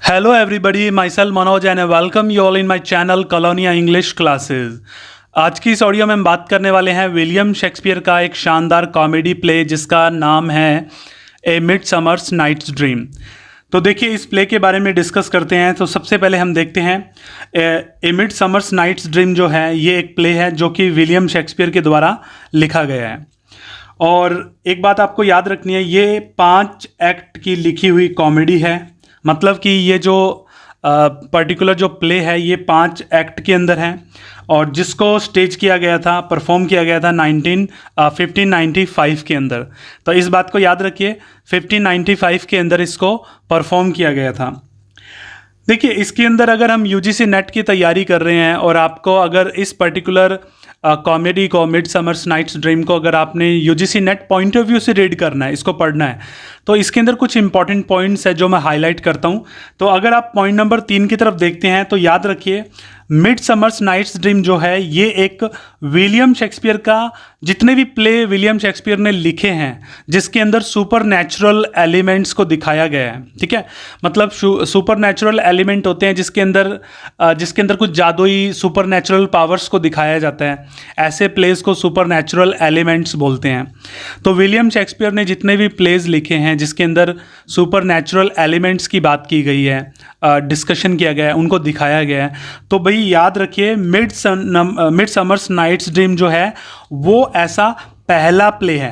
Hello everybody, myself Manoj and I welcome you all in my channel Colonia English Classes। आज की इस audio में हम बात करने वाले हैं विलियम शेक्सपियर का एक शानदार कॉमेडी प्ले जिसका नाम है ए मिडसमर्स नाइट्स ड्रीम। तो देखिए इस प्ले के बारे में डिस्कस करते हैं। तो सबसे पहले हम देखते हैं ए मिडसमर्स नाइट्स ड्रीम जो है ये एक प्ले है जो कि विलियम शेक्सपियर के द्वारा लिखा गया है। और एक बात आपको याद रखनी है, ये 5 एक्ट की लिखी हुई कॉमेडी है। मतलब कि ये जो पर्टिकुलर जो प्ले है ये 5 एक्ट के अंदर है और जिसको स्टेज किया गया था, परफॉर्म किया गया था 1595 के अंदर। तो इस बात को याद रखिए, 1595 के अंदर इसको परफॉर्म किया गया था। देखिए इसके अंदर अगर हम यूजीसी नेट की तैयारी कर रहे हैं और आपको अगर इस पर्टिकुलर कॉमेडी को मिडसमर्स नाइट्स ड्रीम को अगर आपने UGC net point of view से रीड करना है, इसको पढ़ना है, तो इसके अंदर कुछ इंपॉर्टेंट पॉइंट्स है जो मैं हाईलाइट करता हूं। तो अगर आप पॉइंट नंबर 3 की तरफ देखते हैं तो याद रखिए मिडसमर्स नाइट्स ड्रीम जो है ये एक विलियम शेक्सपियर का, जितने भी प्ले विलियम शेक्सपियर ने लिखे हैं जिसके अंदर सुपर नेचुरल एलिमेंट्स को दिखाया गया है। ठीक है, मतलब सुपर नेचुरल एलिमेंट होते हैं जिसके अंदर कुछ जादुई सुपर नेचुरल पावर्स को दिखाया जाता है। ऐसे प्लेस को सुपर नेचुरल एलिमेंट्स बोलते हैं। तो विलियम शेक्सपियर ने जितने भी प्लेज लिखे हैं जिसके अंदर सुपर नेचुरल एलिमेंट्स की बात की गई है, डिस्कशन किया गया है, उनको दिखाया गया है। तो भाई याद रखिए मिडसमर्स नाइट्स ड्रीम जो है वो ऐसा पहला प्ले है।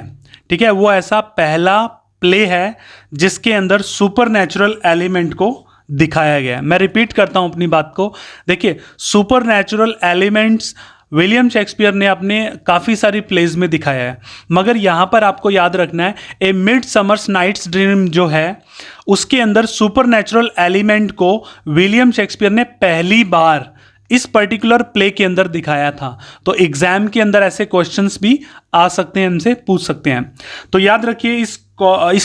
ठीक है, वो ऐसा पहला प्ले है जिसके अंदर सुपर नेचुरल एलिमेंट को दिखाया गया है। मैं रिपीट करता हूं अपनी बात को। देखिए super natural elements William Shakespeare ने अपने काफ़ी सारी प्लेज में दिखाया है, मगर यहाँ पर आपको याद रखना है ए मिडसमर्स नाइट्स ड्रीम जो है उसके अंदर सुपर नेचुरल एलिमेंट को विलियम शेक्सपियर ने पहली बार इस पर्टिकुलर प्ले के अंदर दिखाया था। तो एग्जाम के अंदर ऐसे क्वेश्चंस भी आ सकते हैं, हमसे पूछ सकते हैं। तो याद रखिए इस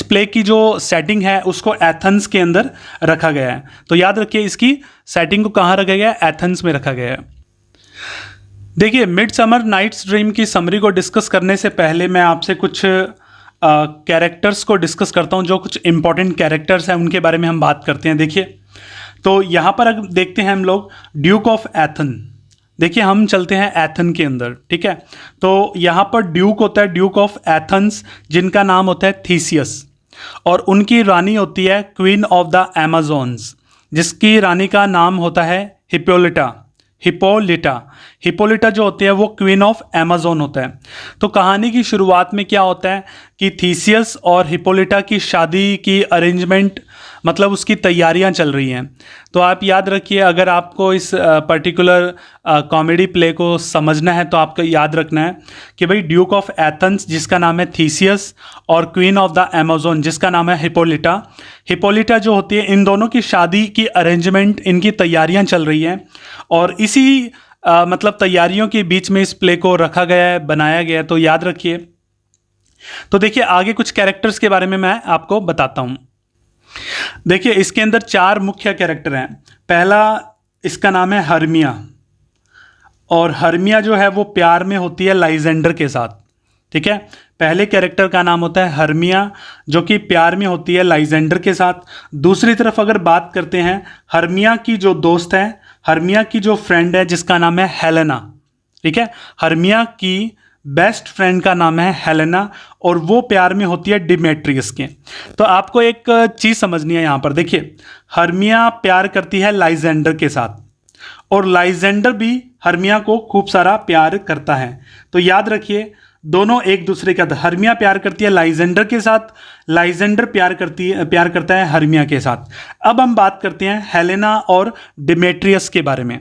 प्ले की जो सेटिंग है उसको एथेंस के अंदर रखा गया है। तो याद रखिए इसकी सेटिंग को कहाँ रखा गया है, एथेंस में रखा गया है। देखिए मिडसमर नाइट्स ड्रीम की समरी को डिस्कस करने से पहले मैं आपसे कुछ कैरेक्टर्स को डिस्कस करता हूं। जो कुछ इंपॉर्टेंट कैरेक्टर्स हैं उनके बारे में हम बात करते हैं। देखिए तो यहाँ पर अगर देखते हैं हम लोग ड्यूक ऑफ एथन। देखिए हम चलते हैं एथन के अंदर। ठीक है, तो यहाँ पर ड्यूक होता है, ड्यूक ऑफ एथन्स, जिनका नाम होता है थीसियस, और उनकी रानी होती है क्वीन ऑफ द एमेजॉन्स, जिसकी रानी का नाम होता है हिप्पोलिटा जो होती है वो क्वीन ऑफ अमेज़न होता है। तो कहानी की शुरुआत में क्या होता है कि थीसियस और हिप्पोलिटा की शादी की अरेंजमेंट, मतलब उसकी तैयारियां चल रही हैं। तो आप याद रखिए, अगर आपको इस पर्टिकुलर कॉमेडी प्ले को समझना है तो आपको याद रखना है कि भाई ड्यूक ऑफ एथेंस जिसका नाम है थीसियस और क्वीन ऑफ द अमेज़न जिसका नाम है हिप्पोलिटा जो होती है, इन दोनों की शादी की अरेंजमेंट, इनकी तैयारियां चल रही हैं और इसी मतलब तैयारियों के बीच में इस प्ले को रखा गया है, बनाया गया है। तो याद रखिए। तो देखिए आगे कुछ कैरेक्टर्स के बारे में मैं आपको बताता हूं। देखिए इसके अंदर 4 मुख्य कैरेक्टर हैं। पहला इसका नाम है हर्मिया, और हर्मिया जो है वो प्यार में होती है लाइजेंडर के साथ। ठीक है, पहले कैरेक्टर का नाम होता है हर्मिया जो कि प्यार में होती है लाइजेंडर के साथ। दूसरी तरफ अगर बात करते हैं, हर्मिया की जो दोस्त है, हर्मिया की जो फ्रेंड है जिसका नाम है हेलेना। ठीक है, हर्मिया की बेस्ट फ्रेंड का नाम है हेलेना और वो प्यार में होती है डिमेट्रियस के। तो आपको एक चीज़ समझनी है यहाँ पर। देखिए हर्मिया प्यार करती है लाइजेंडर के साथ और लाइजेंडर भी हर्मिया को खूब सारा प्यार करता है। तो याद रखिए दोनों एक दूसरे का, हर्मिया प्यार करती है लाइजेंडर के साथ, लाइजेंडर प्यार करता है हर्मिया के साथ। अब हम बात करते हैं हेलेना और डिमेट्रियस के बारे में।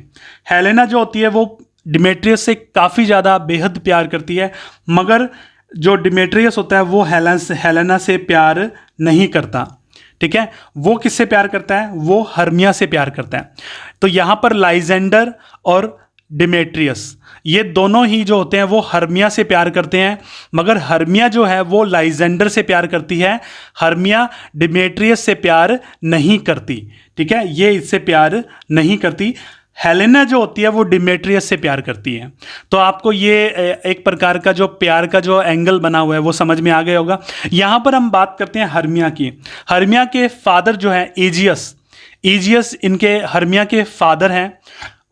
हेलेना जो होती है वो डिमेट्रियस से काफ़ी ज़्यादा बेहद प्यार करती है, मगर जो डिमेट्रियस होता है वो हेलेना से प्यार नहीं करता। ठीक है, वो किससे प्यार करता है, वो हर्मिया से प्यार करता है। तो यहाँ पर लाइजेंडर और डिमेट्रियस ये दोनों ही जो होते हैं वो हर्मिया से प्यार करते हैं, मगर हर्मिया जो है वो लाइजेंडर से प्यार करती है, हर्मिया डिमेट्रियस से प्यार नहीं करती। ठीक है, ये इससे प्यार नहीं करती। हेलेना जो होती है वो डिमेट्रियस से प्यार करती है। तो आपको ये एक प्रकार का जो प्यार का जो एंगल बना हुआ है वो समझ में आ गया होगा। यहाँ पर हम बात करते हैं हर्मिया की। हर्मिया के फादर जो है एजियस, ईजियस इनके हर्मिया के फादर हैं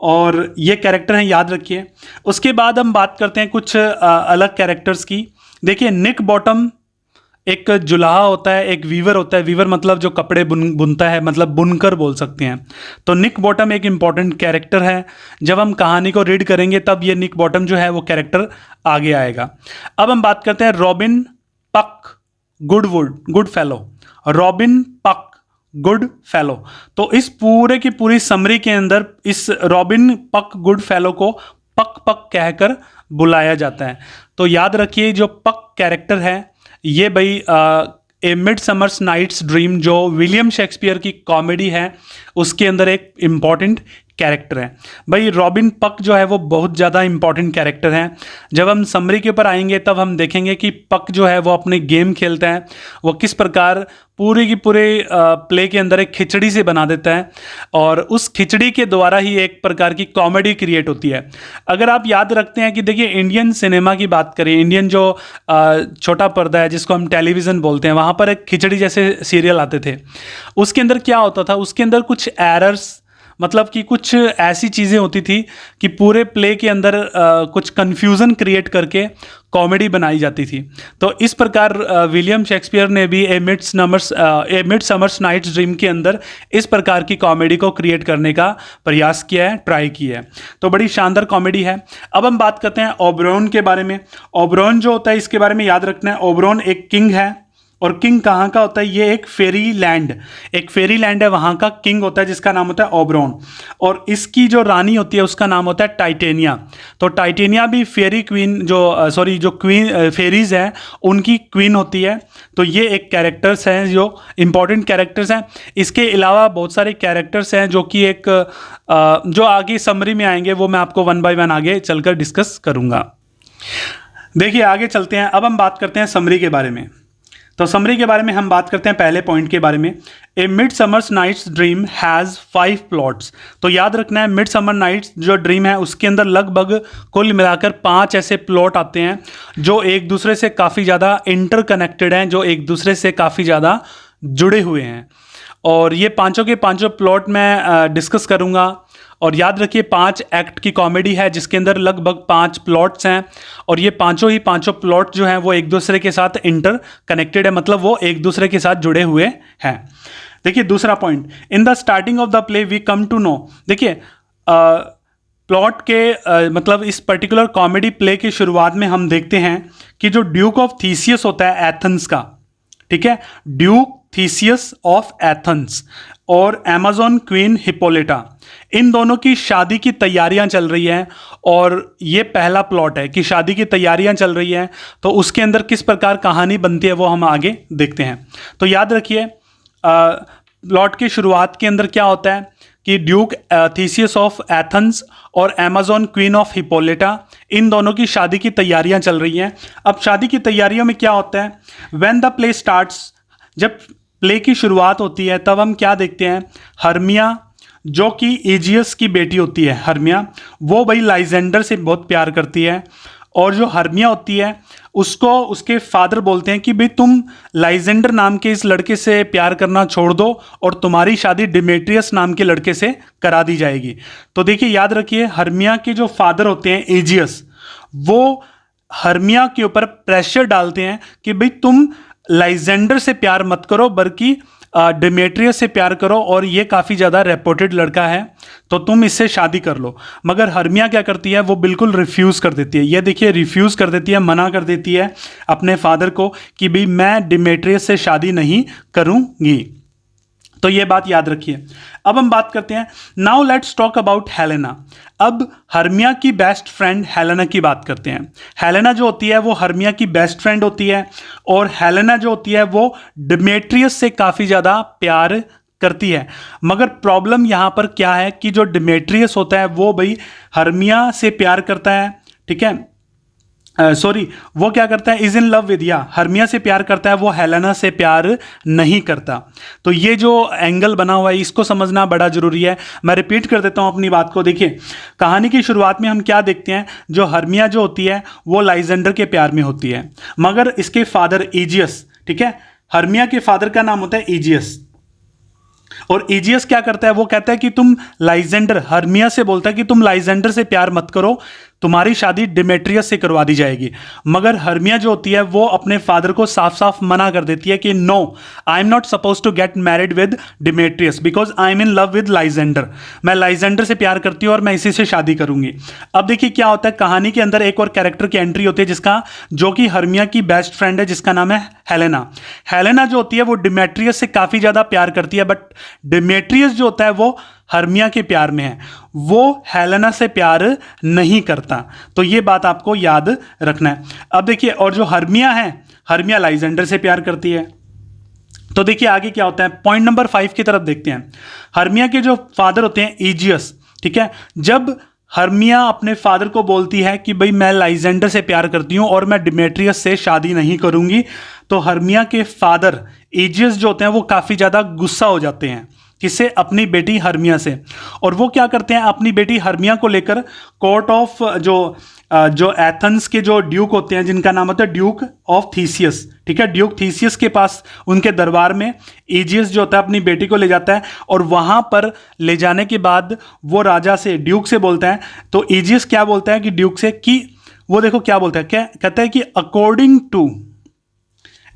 और ये कैरेक्टर हैं, याद रखिए। उसके बाद हम बात करते हैं कुछ अलग कैरेक्टर्स की। देखिए निक बॉटम एक जुलाहा होता है, एक वीवर होता है। वीवर मतलब जो कपड़े बुनता है, मतलब बुनकर बोल सकते हैं। तो निक बॉटम एक इंपॉर्टेंट कैरेक्टर है। जब हम कहानी को रीड करेंगे तब ये निक बॉटम जो है वो कैरेक्टर आगे आएगा। अब हम बात करते हैं रॉबिन पक गुड फेलो। रॉबिन पक गुड फेलो। तो इस पूरे की पूरी समरी के अंदर इस रॉबिन पक गुड फेलो को पक पक कहकर बुलाया जाता है। तो याद रखिए जो पक कैरेक्टर है ये भाई ए मिडसमर्स नाइट्स ड्रीम जो विलियम शेक्सपियर की कॉमेडी है उसके अंदर एक इम्पॉर्टेंट कैरेक्टर है। भाई रॉबिन पक जो है वो बहुत ज़्यादा इंपॉर्टेंट कैरेक्टर है। जब हम समरी के ऊपर आएंगे तब हम देखेंगे कि पक जो है वो अपने गेम खेलता है, वो किस प्रकार पूरे की पूरे प्ले के अंदर एक खिचड़ी से बना देता है और उस खिचड़ी के द्वारा ही एक प्रकार की कॉमेडी क्रिएट होती है। अगर आप याद रखते हैं कि देखिए इंडियन सिनेमा की बात करें, इंडियन जो छोटा पर्दा है जिसको हम टेलीविज़न बोलते हैं, वहाँ पर एक खिचड़ी जैसे सीरियल आते थे। उसके अंदर क्या होता था, उसके अंदर कुछ एरर्स मतलब कि कुछ ऐसी चीज़ें होती थी कि पूरे प्ले के अंदर कुछ कन्फ्यूज़न क्रिएट करके कॉमेडी बनाई जाती थी। तो इस प्रकार विलियम शेक्सपियर ने भी ए मिडसमर्स नाइट्स ड्रीम के अंदर इस प्रकार की कॉमेडी को क्रिएट करने का प्रयास किया है, ट्राई किया है। तो बड़ी शानदार कॉमेडी है। अब हम बात करते हैं ओबरॉन के बारे में। ओबरॉन जो होता है इसके बारे में याद रखना है, ओबरॉन एक किंग है और किंग कहाँ का होता है, ये एक फेरी लैंड है, वहाँ का किंग होता है जिसका नाम होता है ओबरॉन। और इसकी जो रानी होती है उसका नाम होता है टाइटेनिया। तो टाइटेनिया भी फेरी क्वीन जो क्वीन फेरीज हैं उनकी क्वीन होती है। तो ये एक कैरेक्टर्स हैं जो इंपॉर्टेंट कैरेक्टर्स हैं। इसके अलावा बहुत सारे कैरेक्टर्स हैं जो कि जो आगे समरी में आएंगे वो मैं आपको वन बाय वन आगे चलकर डिस्कस करूँगा। देखिए आगे चलते हैं। अब हम बात करते हैं समरी के बारे में। तो समरी के बारे में हम बात करते हैं पहले पॉइंट के बारे में। ए Midsummer's Night's dream has 5 plots. तो याद रखना है मिडसमर नाइट्स जो ड्रीम है उसके अंदर लगभग कुल मिलाकर 5 ऐसे प्लॉट आते हैं जो एक दूसरे से काफ़ी ज़्यादा इंटरकनेक्टेड हैं, जो एक दूसरे से काफ़ी ज़्यादा जुड़े हुए हैं। और ये पांचों के पांचों प्लॉट मैं डिस्कस करूँगा। और याद रखिए 5 एक्ट की कॉमेडी है जिसके अंदर लगभग 5 प्लॉट्स हैं और ये पांचों प्लॉट जो हैं वो एक दूसरे के साथ इंटर कनेक्टेड है, मतलब वो एक दूसरे के साथ जुड़े हुए हैं। देखिए दूसरा point, in the starting of the play we come to know. देखिए प्लॉट के मतलब इस पर्टिकुलर कॉमेडी प्ले की शुरुआत में हम देखते हैं कि जो ड्यूक ऑफ थीसियस होता है एथेंस का, ठीक है, ड्यूक थीसियस ऑफ एथेंस और अमेज़न क्वीन हिप्पोलिटा, इन दोनों की शादी की तैयारियां चल रही हैं। और ये पहला प्लॉट है कि शादी की तैयारियां चल रही हैं, तो उसके अंदर किस प्रकार कहानी बनती है वो हम आगे देखते हैं। तो याद रखिए प्लॉट की शुरुआत के अंदर क्या होता है कि ड्यूक थीसियस ऑफ एथेंस और अमेज़न क्वीन ऑफ हिप्पोलिटा, इन दोनों की शादी की तैयारियां चल रही हैं। अब शादी की तैयारियों में क्या होता है, व्हेन द प्ले स्टार्ट्स, जब प्ले की शुरुआत होती है तब हम क्या देखते हैं, हर्मिया जो कि एजियस की बेटी होती है, हर्मिया वो भाई लाइजेंडर से बहुत प्यार करती है। और जो हर्मिया होती है उसको उसके फादर बोलते हैं कि भाई तुम लाइजेंडर नाम के इस लड़के से प्यार करना छोड़ दो और तुम्हारी शादी डिमेट्रियस नाम के लड़के से करा दी जाएगी। तो देखिए याद रखिए हर्मिया के जो फादर होते हैं एजियस, वो हर्मिया के ऊपर प्रेशर डालते हैं कि भाई तुम लाइजेंडर से प्यार मत करो बल्कि डिमेट्रियस से प्यार करो और ये काफ़ी ज़्यादा रेपुटेड लड़का है तो तुम इससे शादी कर लो। मगर हर्मिया क्या करती है, वो बिल्कुल रिफ्यूज़ कर देती है। ये देखिए रिफ्यूज़ कर देती है, मना कर देती है अपने फादर को कि भाई मैं डिमेट्रियस से शादी नहीं करूँगी। तो ये बात याद रखिए। अब हम बात करते हैं, now let's talk about Helena. अब हर्मिया की बेस्ट फ्रेंड हेलेना की बात करते हैं। हेलेना जो होती है वो हर्मिया की बेस्ट फ्रेंड होती है और हेलेना जो होती है वो डिमेट्रियस से काफ़ी ज़्यादा प्यार करती है। मगर प्रॉब्लम यहाँ पर क्या है कि जो डिमेट्रियस होता है वो भाई हर्मिया से प्यार करता है, ठीक है, वो क्या करता है, इज इन लव विद, या हर्मिया से प्यार करता है, वो हेलेना से प्यार नहीं करता। तो ये जो एंगल बना हुआ है इसको समझना बड़ा जरूरी है। मैं रिपीट कर देता हूं अपनी बात को। देखिए कहानी की शुरुआत में हम क्या देखते हैं, जो हर्मिया जो होती है वो लाइजेंडर के प्यार में होती है, मगर इसके फादर एजियस, ठीक है, हर्मिया के फादर का नाम होता है एजियस और इजियस क्या करता है, वो कहता है कि तुम लाइजेंडर, हर्मिया से बोलता है कि तुम लाइजेंडर से प्यार मत करो, तुम्हारी शादी डिमेट्रियस से करवा दी जाएगी। मगर हर्मिया जो होती है वो अपने फादर को साफ साफ मना कर देती है कि no, I am not suppose to get married with Demetrius because I am in love with Lysander. मैं लाइजेंडर से प्यार करती हूँ और मैं इसी से शादी करूंगी। अब देखिए क्या होता है, कहानी के अंदर एक और कैरेक्टर की एंट्री होती है जिसका, जो कि हर्मिया की बेस्ट फ्रेंड है, जिसका नाम है हेलेना। हेलेना जो होती है वो डिमेट्रियस से काफी ज्यादा प्यार करती है, बट डिमेट्रियस जो होता है वो हर्मिया के प्यार में है, वो हेलेना से प्यार नहीं करता। तो ये बात आपको याद रखना है। अब देखिए, और जो हर्मिया है, हर्मिया लाइजेंडर से प्यार करती है। तो देखिए आगे क्या होता है, पॉइंट नंबर 5 की तरफ देखते हैं। हर्मिया के जो फादर होते हैं इजियस, ठीक है, जब हर्मिया अपने फादर को बोलती है कि भाई मैं लाइजेंडर से प्यार करती हूं और मैं डिमेट्रियस से शादी नहीं करूंगी, तो हर्मिया के फादर इजियस जो होते हैं वो काफी ज्यादा गुस्सा हो जाते हैं, किससे, अपनी बेटी हर्मिया से। और वो क्या करते हैं, अपनी बेटी हर्मिया को लेकर कोर्ट ऑफ जो एथेंस के जो ड्यूक होते हैं, जिनका नाम होता है ड्यूक ऑफ थीसियस, ठीक है, ड्यूक थीसियस के पास, उनके दरबार में इजियस जो होता है अपनी बेटी को ले जाता है। और वहां पर ले जाने के बाद वो राजा से, ड्यूक से बोलता है, तो इजियस क्या बोलता है कि ड्यूक से, कि वो देखो क्या बोलता है, क्या कहता है कि according to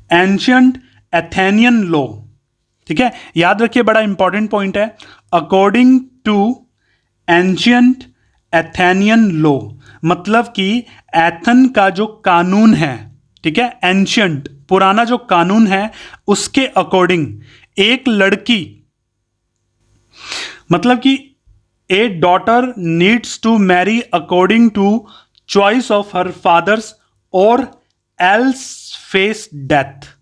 ancient Athenian law, ठीक है, याद रखिए बड़ा इंपॉर्टेंट पॉइंट है, according to ancient Athenian law, मतलब कि एथन का जो कानून है, ठीक है, एंशियंट पुराना जो कानून है, उसके अकॉर्डिंग एक लड़की, मतलब कि a daughter needs to marry according to choice of her father's or else face death.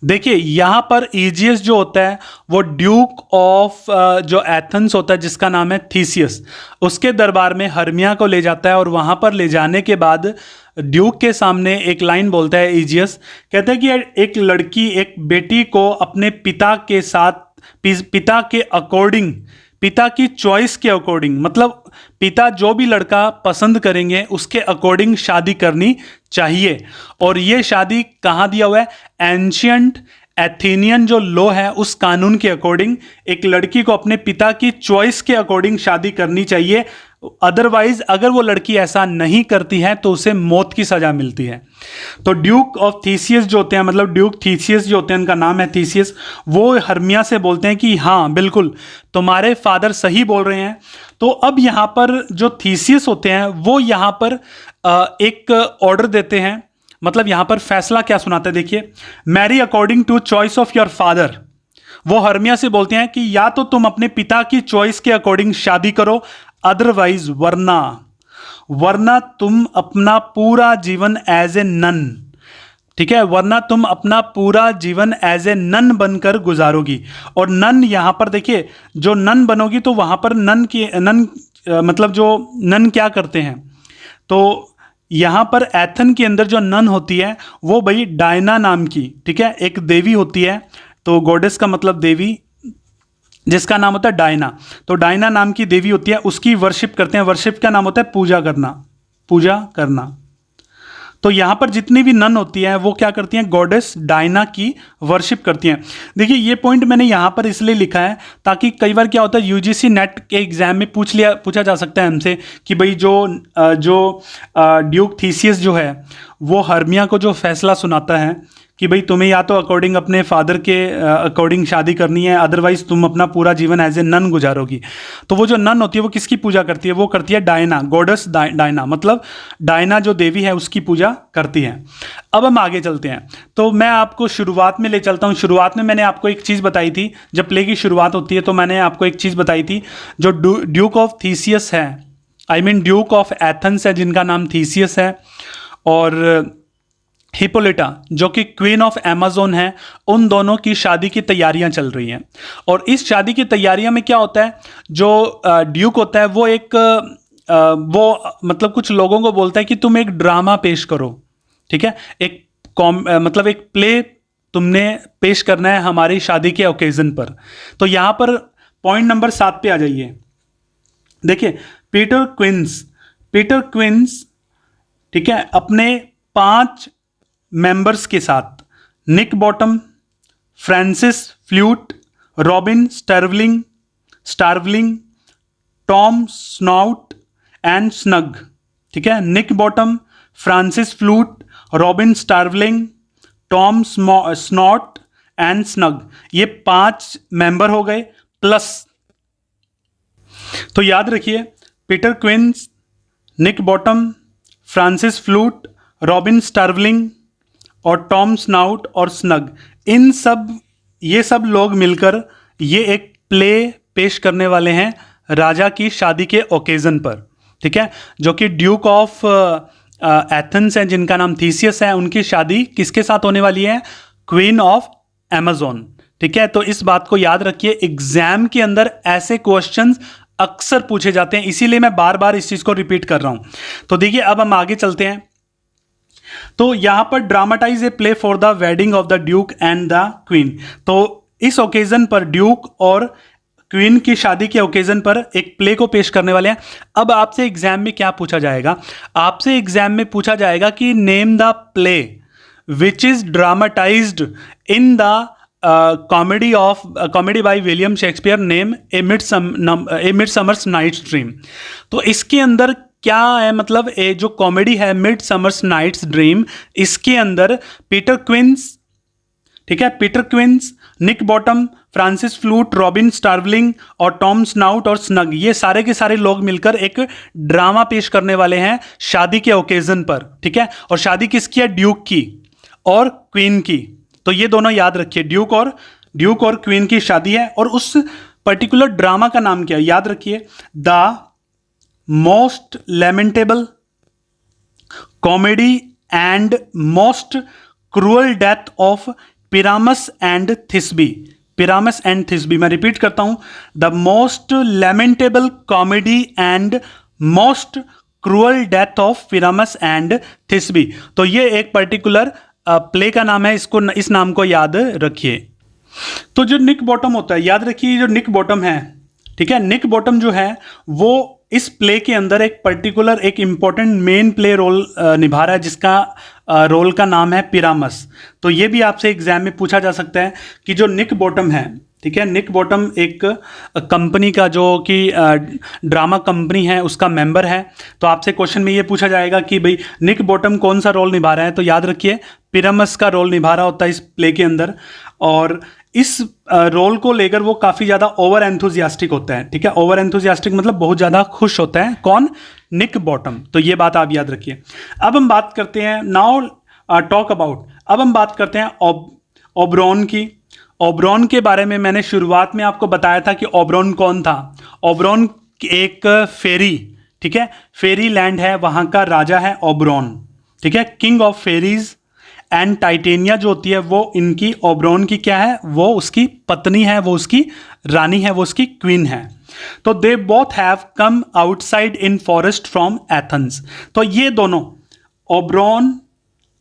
देखिए यहां पर इजियस जो होता है वो ड्यूक ऑफ जो एथेंस होता है, जिसका नाम है थीसियस, उसके दरबार में हर्मिया को ले जाता है। और वहां पर ले जाने के बाद ड्यूक के सामने एक लाइन बोलता है इजियस, कहता है कि एक लड़की, एक बेटी को अपने पिता के साथ, पिता के अकॉर्डिंग, पिता की चॉइस के अकॉर्डिंग, मतलब पिता जो भी लड़का पसंद करेंगे उसके अकॉर्डिंग शादी करनी चाहिए। और ये शादी कहाँ दिया हुआ है, एंशियंट एथेनियन जो लॉ है उस कानून के अकॉर्डिंग एक लड़की को अपने पिता की चॉइस के अकॉर्डिंग शादी करनी चाहिए। अदरवाइज अगर वो लड़की ऐसा नहीं करती है तो उसे मौत की सजा मिलती है। तो ड्यूक ऑफ थीसियस जो होते हैं, मतलब ड्यूक थीसियस जो होते हैं, उनका नाम है थीसियस, वो हर्मिया से बोलते हैं कि हाँ बिल्कुल तुम्हारे फादर सही बोल रहे हैं। तो अब यहाँ पर जो थीसियस होते हैं वो यहाँ पर एक ऑर्डर देते हैं, मतलब यहाँ पर फैसला क्या सुनाते हैं, देखिए, marry according to choice of your father. वो हर्मिया से बोलते हैं कि या तो तुम अपने पिता की चॉइस के अकॉर्डिंग शादी करो, अदरवाइज वरना तुम अपना पूरा जीवन एज ए नन, ठीक है, वरना तुम अपना पूरा जीवन एज ए नन बनकर गुजारोगी। और नन यहां पर देखिए, जो नन बनोगी तो वहां पर मतलब जो नन क्या करते हैं, तो यहां पर एथन के अंदर जो नन होती है वो भाई डायना नाम की, ठीक है, एक देवी होती है। तो गॉडेस का मतलब देवी, जिसका नाम होता है डायना। तो डायना नाम की देवी होती है, उसकी वर्शिप करते हैं। वर्शिप का नाम होता है पूजा करना। तो यहां पर जितनी भी नन होती हैं वो क्या करती हैं, गॉडेस डायना की वर्शिप करती हैं। देखिए ये पॉइंट मैंने यहां पर इसलिए लिखा है ताकि कई बार क्या होता है, यूजीसी नेट के एग्जाम में पूछा जा सकता है हमसे कि भाई जो ड्यूक थीसियस जो है वो हर्मिया को जो फैसला सुनाता है कि भाई तुम्हें या तो अकॉर्डिंग अपने फादर के अकॉर्डिंग शादी करनी है, अदरवाइज तुम अपना पूरा जीवन एज ए नन गुजारोगी। तो वो जो नन होती है वो किसकी पूजा करती है, वो करती है डायना, गॉडेस डायना, मतलब डायना जो देवी है उसकी पूजा करती है। अब हम आगे चलते हैं, तो मैं आपको शुरुआत में ले चलता हूँ। शुरुआत में मैंने आपको एक चीज़ बताई थी, जब प्ले की शुरुआत होती है तो मैंने आपको एक चीज़ बताई थी, जो ड्यूक ऑफ थीसियस है, ड्यूक ऑफ एथेंस है जिनका नाम थीसियस है, और हिपोलिटा जो कि क्वीन ऑफ अमेज़न है, उन दोनों की शादी की तैयारियां चल रही हैं। और इस शादी की तैयारियां में क्या होता है, जो ड्यूक होता है वो वो मतलब कुछ लोगों को बोलता है कि तुम एक ड्रामा पेश करो, ठीक है, मतलब एक प्ले तुमने पेश करना है हमारी शादी के ओकेजन पर। तो यहां पर पॉइंट नंबर 7 पे आ जाइए। देखिए पीटर क्विंस, ठीक है, अपने 5 मेंबर्स के साथ, Nick Bottom, Francis Flute, Robin Starveling, Tom Snout and Snug, ठीक है। Nick Bottom, Francis Flute, Robin Starveling, Tom Snout and Snug, ये 5 मेंबर हो गए प्लस। तो याद रखिए, Peter Quince, Nick Bottom, Francis Flute, Robin Starveling और टॉम स्नाउट और स्नग, ये सब लोग मिलकर ये एक प्ले पेश करने वाले हैं राजा की शादी के ओकेजन पर, ठीक है। जो कि ड्यूक ऑफ एथेंस हैं, जिनका नाम थीसियस है, उनकी शादी किसके साथ होने वाली है? क्वीन ऑफ अमेज़न, ठीक है। तो इस बात को याद रखिए, एग्जाम के अंदर ऐसे क्वेश्चंस अक्सर पूछे जाते हैं, इसीलिए मैं बार बार इस चीज को रिपीट कर रहा हूं। तो देखिए, अब हम आगे चलते हैं। तो यहां पर dramatise a play for the wedding of the Duke and the queen. तो इस ओकेजन पर, ड्यूक और क्वीन की शादी के ओकेजन पर एक प्ले को पेश करने वाले हैं। अब आपसे एग्जाम में क्या पूछा जाएगा? आपसे एग्जाम में पूछा जाएगा कि name the play which is dramatized in the comedy by William Shakespeare name A Midsummer's Night's Dream. तो इसके अंदर क्या है, मतलब ये जो कॉमेडी है मिडसमर्स नाइट्स ड्रीम, इसके अंदर पीटर क्विंस, ठीक है, Peter Quince, Nick Bottom, Francis Flute, Robin Starveling और टॉम स्नाउट और स्नग, ये सारे के सारे लोग मिलकर एक ड्रामा पेश करने वाले हैं शादी के ओकेजन पर, ठीक है। और शादी किसकी है? ड्यूक की और क्वीन की। तो ये दोनों याद रखिए, ड्यूक और क्वीन की शादी है। और उस पर्टिकुलर ड्रामा का नाम क्या है? याद रखिए, the most lamentable comedy and most cruel death of Pyramus and Thisbe. Pyramus and Thisbe, मैं रिपीट करता हूं, the most lamentable comedy and most cruel death of Pyramus and Thisbe. तो ये एक पर्टिकुलर प्ले का नाम है, इस नाम को याद रखिए। तो जो निक बॉटम होता है, याद रखिए, जो निक बॉटम है, ठीक है, निक बॉटम जो है वो इस प्ले के अंदर एक पर्टिकुलर एक इंपॉर्टेंट मेन प्ले रोल निभा रहा है, जिसका रोल का नाम है पिरामस। तो ये भी आपसे एग्जाम में पूछा जा सकता है कि जो निक बॉटम है, ठीक है, निक बॉटम एक कंपनी का, जो कि ड्रामा कंपनी है, उसका मेंबर है। तो आपसे क्वेश्चन में ये पूछा जाएगा कि भाई निक बॉटम कौन सा रोल निभा रहा है? तो याद रखिए, पिरामस का रोल निभा रहा होता है इस प्ले के अंदर। और इस रोल को लेकर वो काफ़ी ज़्यादा ओवर एंथुजियास्टिक होता है, ठीक है। ओवर एंथुजियास्टिक मतलब बहुत ज़्यादा खुश होता है। कौन? निक बॉटम। तो ये बात आप याद रखिए। अब हम बात करते हैं, नाउ टॉक अबाउट, अब हम बात करते हैं ओबरॉन की। ओबरॉन के बारे में मैंने शुरुआत में आपको बताया था कि ओबरॉन कौन था। ओबरॉन एक फेरी, ठीक है, फेरी लैंड है, वहाँ का राजा है ओबरॉन, ठीक है, king of fairies. And Titania जो होती है वो इनकी, ओबरॉन की क्या है? वो उसकी पत्नी है, वो उसकी रानी है, वो उसकी क्वीन है। तो they both have come outside in forest from Athens. तो ये दोनों, ओबरॉन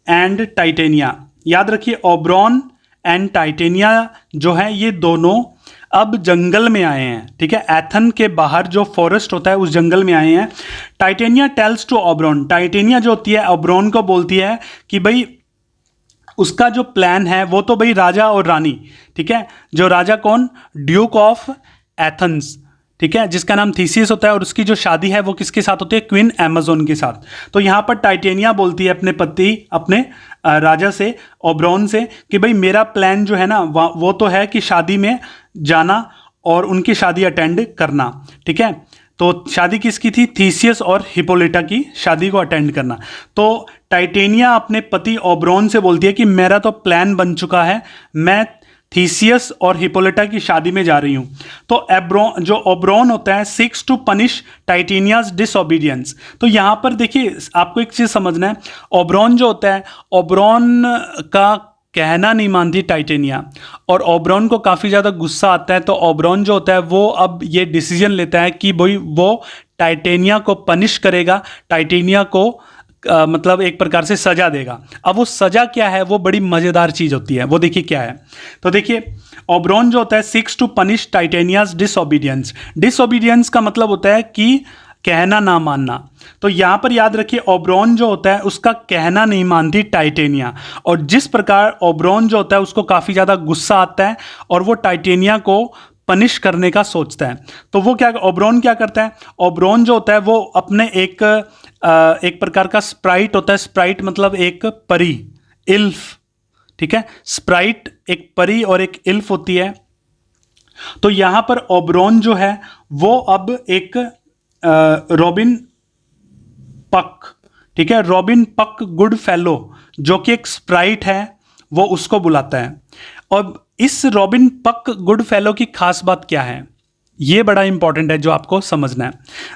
एंड टाइटेनिया, याद रखिए, ओबरॉन एंड टाइटेनिया जो है ये दोनों अब जंगल में आए हैं, ठीक है। एथन के बाहर जो फॉरेस्ट होता है उस जंगल में आए हैं। टाइटेनिया टेल्स टू ओबरॉन, टाइटेनिया जो होती है ओबरॉन को बोलती है कि भाई उसका जो प्लान है वो तो भाई राजा और रानी, ठीक है, जो राजा कौन? ड्यूक ऑफ एथेंस, ठीक है, जिसका नाम थीसियस होता है, और उसकी जो शादी है वो किसके साथ होती है? क्वीन अमेज़न के साथ। तो यहाँ पर टाइटेनिया बोलती है अपने पति, अपने राजा से, ओबरॉन से, कि भाई मेरा प्लान जो है ना वो तो है कि शादी में जाना और उनकी शादी अटेंड करना, ठीक है। तो शादी किसकी थी? थीसियस और हिप्पोलिटा की शादी को अटेंड करना। तो टाइटेनिया अपने पति ओबरॉन से बोलती है कि मेरा तो प्लान बन चुका है, मैं थीसियस और हिप्पोलिटा की शादी में जा रही हूँ। तो जो ओबरॉन होता है seeks to punish Titania's disobedience. तो यहाँ पर देखिए, आपको एक चीज़ समझना है, ओबरॉन जो होता है, ओबरॉन का कहना नहीं मानती टाइटेनिया, और ओबरॉन को काफ़ी ज़्यादा गुस्सा आता है। तो ओबरॉन जो होता है वो अब ये डिसीजन लेता है कि भाई वो टाइटेनिया को पनिश करेगा, टाइटेनिया को मतलब एक प्रकार से सजा देगा। अब वो सजा क्या है? वो बड़ी मज़ेदार चीज़ होती है, वो देखिए क्या है। तो देखिए, ओबरॉन जो होता है seeks to punish Titania's disobedience. Disobedience का मतलब होता है कि कहना ना मानना। तो यहाँ पर याद रखिए ओबरॉन जो होता है उसका कहना नहीं मानती टाइटेनिया, और जिस प्रकार ओबरॉन जो होता है उसको काफ़ी ज़्यादा गुस्सा आता है और वो टाइटेनिया को पनिश करने का सोचता है। तो वो क्या, ओबरॉन क्या करता है, ओबरॉन जो होता है वो अपने एक प्रकार का स्प्राइट होता है, स्प्राइट मतलब एक परी, इल्फ, ठीक है, स्प्राइट एक परी और एक इल्फ होती है। तो यहां पर ओबरॉन जो है वो अब एक रॉबिन पक, ठीक है, रॉबिन पक गुड फेलो जो कि एक स्प्राइट है, वो उसको बुलाता है। और इस रॉबिन पक गुड फेलो की खास बात क्या है, ये बड़ा इंपॉर्टेंट है जो आपको समझना है।